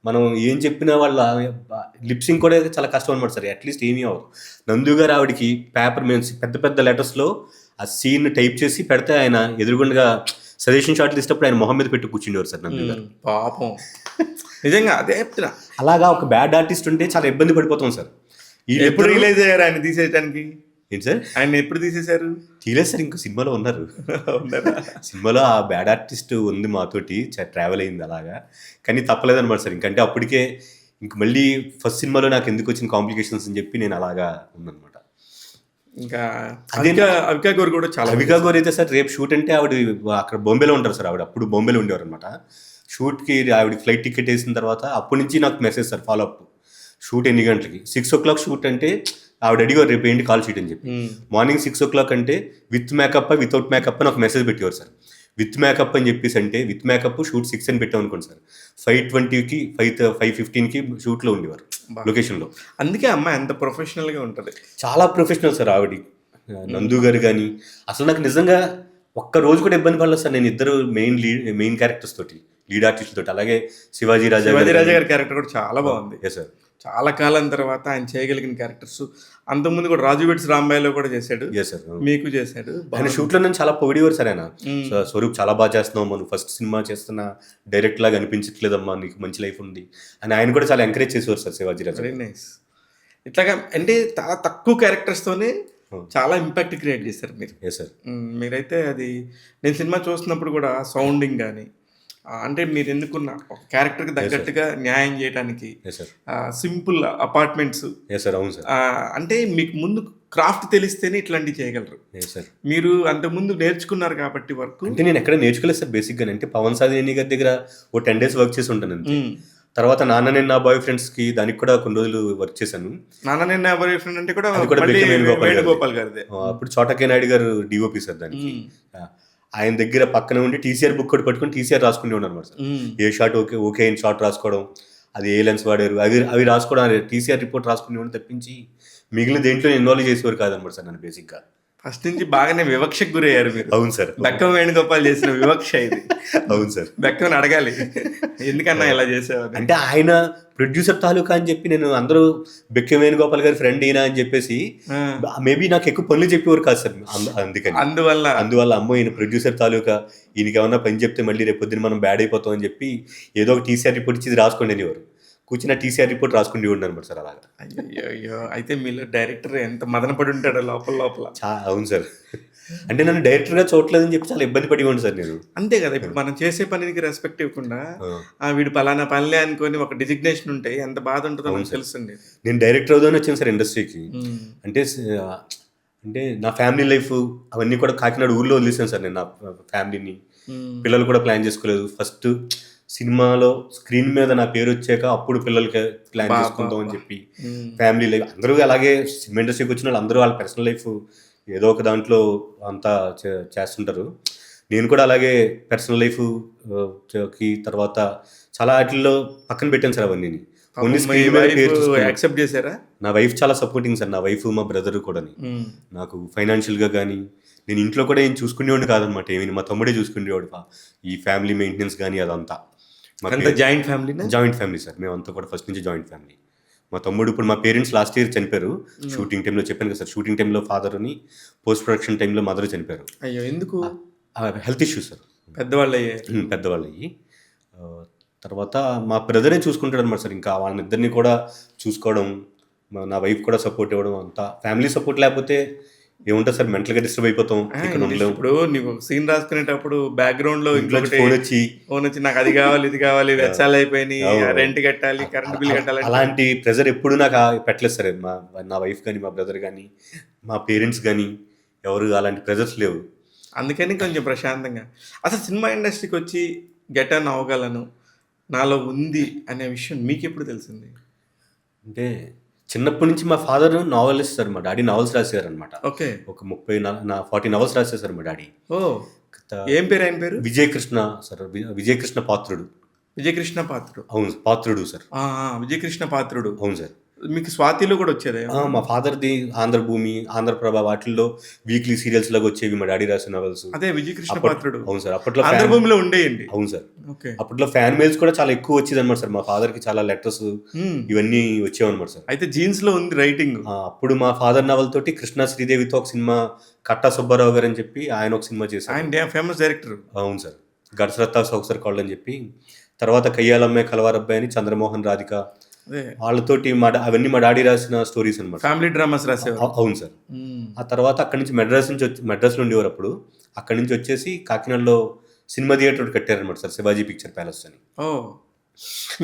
మనం ఏం చెప్పినా వాళ్ళ లిప్సింగ్ కూడా చాలా కష్టం అనమాట సార్. అట్లీస్ట్ ఏమీ అవ్వదు. నందు గారు ఆవిడకి పేపర్ మీద పెద్ద లెటర్స్లో ఆ సీన్ టైప్ చేసి పెడితే ఆయన ఎదురుగుండగా సజెషన్ షాట్లు ఇచ్చినప్పుడు ఆయన మొహం మీద పెట్టి కూర్చుండేవారు సార్ నందు గారు. పాపం నిజంగా అదే. అలాగా ఒక బ్యాడ్ ఆర్టిస్ట్ ఉంటే చాలా ఇబ్బంది పడిపోతాం సార్. ఎప్పుడు రిలీజ్ అయ్యారు ఆయన తీసేయడానికి? ఏంటి సార్? ఆయన ఎప్పుడు తీసేశారు? తీలేదు సార్, ఇంకో సినిమాలో ఉన్నారు. సినిమాలో ఆ బ్యాడ్ ఆర్టిస్ట్ ఉంది మాతోటి, ట్రావెల్ అయింది అలాగా. కానీ తప్పలేదన్నమాట సార్. ఇంకంటే అప్పటికే మళ్ళీ ఫస్ట్ సినిమాలో నాకు ఎందుకు వచ్చిన కాంప్లికేషన్స్ అని చెప్పి నేను అలాగా ఉందన్నమాట. ఇంకా అవికా గౌర్ కూడా చాలా. అవికా గౌర్ అయితే సార్ రేపు షూట్ అంటే ఆవిడ అక్కడ బాంబేలో ఉంటారు సార్. ఆవిడ అప్పుడు బాంబేలో ఉండేవారు అనమాట. షూట్కి ఆవిడకి ఫ్లైట్ టికెట్ వేసిన తర్వాత అప్పటి నుంచి నాకు message sir, follow up. Shoot ఎన్ని గంటలకి? 6 o'clock షూట్ అంటే ఆవిడ అడిగారు రేపు ఏంటి కాల్ షీట్ అని చెప్పి. మార్నింగ్ 6 o'clock అంటే విత్ మేకప్ వితౌట్ మేకప్ అని ఒక మెసేజ్ పెట్టేవారు సార్. విత్ మేకప్ అని చెప్పేసి అంటే విత్ మేకప్ షూట్ 6 అని పెట్టాం అనుకోండి సార్, 5:20కి 5:15కి షూట్లో ఉండేవారు లొకేషన్లో. అందుకే అమ్మాయి ఎంత ప్రొఫెషనల్గా ఉంటుంది. చాలా ప్రొఫెషనల్ సార్ ఆవిడ. నందు గారు కానీ అసలు నాకు నిజంగా ఒక్క రోజు కూడా ఇబ్బంది పడలేదు సార్. నేను ఇద్దరు మెయిన్ క్యారెక్టర్స్ తోటి, లీడ్ ఆర్టిస్ట్ తోటి. అలాగే శివాజీ రాజా గారి క్యారెక్టర్ కూడా చాలా బాగుంది. Yes sir. చాలా కాలం తర్వాత ఆయన చేయగలిగిన క్యారెక్టర్స్. అంతకుముందు కూడా రాజు వెడ్స్ రాంబాయిలో కూడా చేశాడు. Yes sir. మీకు చేశాడు. ఆయన షూట్లో నేను చాలా పొగిడేవారు సార్. ఆయన స్వరూప్ చాలా బాగా చేస్తున్నావు, మనం ఫస్ట్ సినిమా చేస్తున్నా డైరెక్ట్ లాగా అనిపించట్లేదమ్మా, నీకు మంచి లైఫ్ ఉంది అని ఆయన కూడా చాలా ఎంకరేజ్ చేసేవారు sir Shivaji Raja. Very nice. ఇట్లాగా అంటే చాలా తక్కువ క్యారెక్టర్స్తోనే చాలా ఇంపాక్ట్ క్రియేట్ చేశారు మీరు. Yes sir. మీరైతే అది నేను సినిమా చూస్తున్నప్పుడు కూడా సౌండింగ్ కానీ అంటే మీరు ఎందుకున్న ఒక క్యారెక్టర్కి తగ్గట్టుగా న్యాయం చేయడానికి సింపుల్ అపార్ట్మెంట్స్. అవును సార్. అంటే మీకు ముందు క్రాఫ్ట్ తెలిస్తేనే ఇట్లాంటివి చేయగలరు. మీరు అంతకుముందు నేర్చుకున్నారు కాబట్టి వర్క్. అంటే నేను ఎక్కడ నేర్చుకోలేదు సార్ బేసిక్గా. అంటే పవన్ సాధినేని గారి దగ్గర ఓ 10 days వర్క్ చేసి ఉంటాను. తర్వాత నాన్న నేను నా బాయ్ ఫ్రెండ్స్కి దానికి కూడా కొన్ని రోజులు వర్క్ చేశాను. నాన్న నేను నా బాయ్ ఫ్రెండ్ అంటే కూడా వేణుగోపాల్ గారిదే. అప్పుడు చోటకే నాయుడు గారు డిఓపి సార్ దానికి. ఆయన దగ్గర పక్కన ఉండి టీసీఆర్ బుక్ కూడా పట్టుకుని టీసీఆర్ రాసుకుంటూ ఉన్నారు అనమాట సార్. ఏ షాట్ ఓకే అయిన షాట్ రాసుకోవడం, అది ఏ లెన్స్ వాడారు అవి రాసుకోవడం, టీసీఆర్ రిపోర్ట్ రాసుకునేవాడు తప్పించి మిగిలిన దేంట్లో ఇన్వాల్వ్ చేసేవారు కాదనమాట సార్ నన్ను బేసిక్గా. ఫస్ట్ నుంచి బాగానే వివక్షకు గురయ్యారు మీరు. అవును సార్. బెక్కం వేణుగోపాల్ చేసిన వివక్ష ఇది. అవును సార్. బెక్కం అడగాలి ఎందుకన్నా ఇలా చేసేవారు అంటే ఆయన ప్రొడ్యూసర్ తాలూకా అని చెప్పి నేను అందరూ బెక్కం వేణుగోపాల్ గారి ఫ్రెండ్ ఈయన అని చెప్పేసి మేబీ నాకు ఎక్కువ పనులు చెప్పేవారు కాదు సార్. అందుకని అందువల్ల అమ్మో ఈయన ప్రొడ్యూసర్ తాలూకా, ఈయనకి ఏమన్నా పని చెప్తే మళ్ళీ రేపు పొద్దున మనం బ్యాడ్ అయిపోతాం అని చెప్పి ఏదో ఒక టీసీఆర్ రిపోర్ట్ ఇచ్చి రాసుకోండి అనేవారు. కూర్చుని టీసీఆర్ రిపోర్ట్ రాసుకుంటూ ఉంటాను అనమాట సార్ అలాగా. అయ్యో అయితే మీలో డైరెక్టర్ ఎంత మదన పడి ఉంటాడో లోపల లోపల. అవును సార్. అంటే నన్ను డైరెక్టర్గా చూడలేదని చెప్పి చాలా ఇబ్బంది పడి ఉండి సార్ నేను. అంతే కదా, ఇప్పుడు మనం చేసే పనికి రెస్పెక్ట్ ఇవ్వకుండా ఆ. వీడు పలానా పనిలే అనుకొని ఒక డిజిగ్నేషన్ ఉంటే ఎంత బాధ ఉంటుందో అవును నాకు సార్. తెలుసండి. నేను డైరెక్టర్ అవుదామని వచ్చాను సార్ ఇండస్ట్రీకి. అంటే అంటే నా ఫ్యామిలీ లైఫ్ అవన్నీ కూడా కాకినాడ ఊర్లో వదిలేసాను సార్ నేను నా ఫ్యామిలీని. పిల్లలు కూడా ప్లాన్ చేసుకోలేదు. ఫస్ట్ సినిమాలో స్క్రీన్ మీద నా పేరు వచ్చాక అప్పుడు పిల్లలకి ప్లాన్ చేసుకుందాం అని చెప్పి ఫ్యామిలీ లైఫ్ అందరూ అలాగే సినిమా ఇండస్ట్రీకి వచ్చిన వాళ్ళు అందరూ వాళ్ళ పర్సనల్ లైఫ్ ఏదో ఒక దాంట్లో అంతా చేస్తుంటారు. నేను కూడా అలాగే పర్సనల్ లైఫ్ కి తర్వాత చాలా వాటిల్లో పక్కన పెట్టాను సార్ అవన్నీ. ఓన్లీ స్క్రీన్ మీద పేరు చూసుకున్నాను. యాక్సెప్ట్ చేశారా? నా వైఫ్ చాలా సపోర్టింగ్ సార్. నా వైఫ్ మా బ్రదర్ కూడా నాకు ఫైనాన్షియల్గా కానీ నేను ఇంట్లో కూడా ఏం చూసుకునేవాడిని కాదనమాట. ఏమి మా తమ్ముడే చూసుకునేవాడు ఈ ఫ్యామిలీ మెయింటెనెన్స్ కానీ అదంతా. Joint family? Joint family sir. మేమంతా కూడా ఫస్ట్ నుంచి జాయింట్ ఫ్యామిలీ. మా తమ్ముడు ఇప్పుడు మా పేరెంట్స్ లాస్ట్ ఇయర్ చనిపోయారు షూటింగ్ టైంలో. చెప్పాను కదా సార్, షూటింగ్ టైంలో ఫాదర్ని, పోస్ట్ ప్రొడక్షన్ టైంలో మదర్ చనిపోయారు. అయ్యో ఎందుకు? Health issues sir. పెద్దవాళ్ళు అయ్యారు. పెద్దవాళ్ళు అయ్యి తర్వాత మా బ్రదరే చూసుకుంటాడు అనమాట సార్. ఇంకా వాళ్ళిద్దరిని కూడా చూసుకోవడం, నా వైఫ్ కూడా సపోర్ట్ ఇవ్వడం, అంతా ఫ్యామిలీ సపోర్ట్ లేకపోతే ఏముంటుంది సార్, మెంటల్గా డిస్టర్బ్ అయిపోతాం. ఇక్కడ ఉండలేము. ఇప్పుడు నీకు సీన్ రాసుకునేటప్పుడు బ్యాక్గ్రౌండ్ లో ఫోన్ వచ్చి నాకు అది కావాలి ఇది కావాలి, వెచ్చాలు అయిపోయినాయి, రెంట్ కట్టాలి, కరెంట్ బిల్ కట్టాలి, అలాంటి ప్రెజర్ ఎప్పుడు నాకు పెట్టలేదు సార్. నా వైఫ్ కానీ మా బ్రదర్ కానీ మా పేరెంట్స్ కానీ ఎవరు అలాంటి ప్రెజర్స్ లేవు. అందుకని కొంచెం ప్రశాంతంగా. అసలు సినిమా ఇండస్ట్రీకి వచ్చి గెటన్ అవ్వగలను, నాలో ఉంది అనే విషయం మీకు ఎప్పుడు తెలిసింది? అంటే చిన్నప్పటి నుంచి మా ఫాదర్ నావలిస్ట్ సార్. మా డాడీ నావల్స్ రాశారు అనమాట. ఓకే. ఒక 40 నవల్స్ రాశారు మా డాడీ. ఓ, ఏం పేరు ఆయన పేరు? విజయకృష్ణ సార్. విజయకృష్ణ పాత్రుడు. విజయకృష్ణ పాత్రుడు? అవును, పాత్రుడు సార్. విజయకృష్ణ పాత్రుడు. అవును సార్. మీకు స్వాతిలో కూడా వచ్చేది? మా ఫాదర్ది ఆంధ్రభూమి, ఆంధ్రప్రభ వాటిల్లో వీక్లీ సీరియల్స్ లాగా వచ్చేవి మా డాడీ రాసిన నవల్స్. అదే విజయకృష్ణ పాత్రుడు. అవును సార్. అప్పట్లో ఆంధ్రభూమిలో ఉండేయండి. అవును సార్. ఓకే. అప్పట్లో ఫ్యాన్ మెయిల్స్ కూడా చాలా ఎక్కువ వచ్చేది అనమాట సార్. మా ఫాదర్ కి చాలా లెటర్స్ ఇవన్నీ వచ్చేవన్నమాట సార్. అయితే జీన్స్ లో ఉంది రైటింగ్. అప్పుడు మా ఫాదర్ నవల్ తోటి కృష్ణ శ్రీదేవితో ఒక సినిమా, కట్టా సుబ్బారావు గారు అని చెప్పి ఆయన ఒక సినిమా చేశారు. ఆయన ఫేమస్ డైరెక్టర్. అవును సార్. గడ్సరత్తా సౌసర్ కాళ్ళు అని చెప్పి, తర్వాత కయ్యాలమ్మాయి కలవారబ్బాయి అని చంద్రమోహన్ రాధిక వాళ్ళతోటి అవన్నీ మా డాడీ రాసిన స్టోరీస్ అనమాట. ఫ్యామిలీ డ్రామాస్ రాసేవారు. అవును సార్. ఆ తర్వాత అక్కడి నుంచి మెడ్రాస్లో ఉండేవారు. అప్పుడు అక్కడి నుంచి వచ్చేసి కాకినాడలో సినిమా థియేటర్ కట్టారనమాట సార్, శివాజీ పిక్చర్ ప్యాలెస్ అని. ఓ,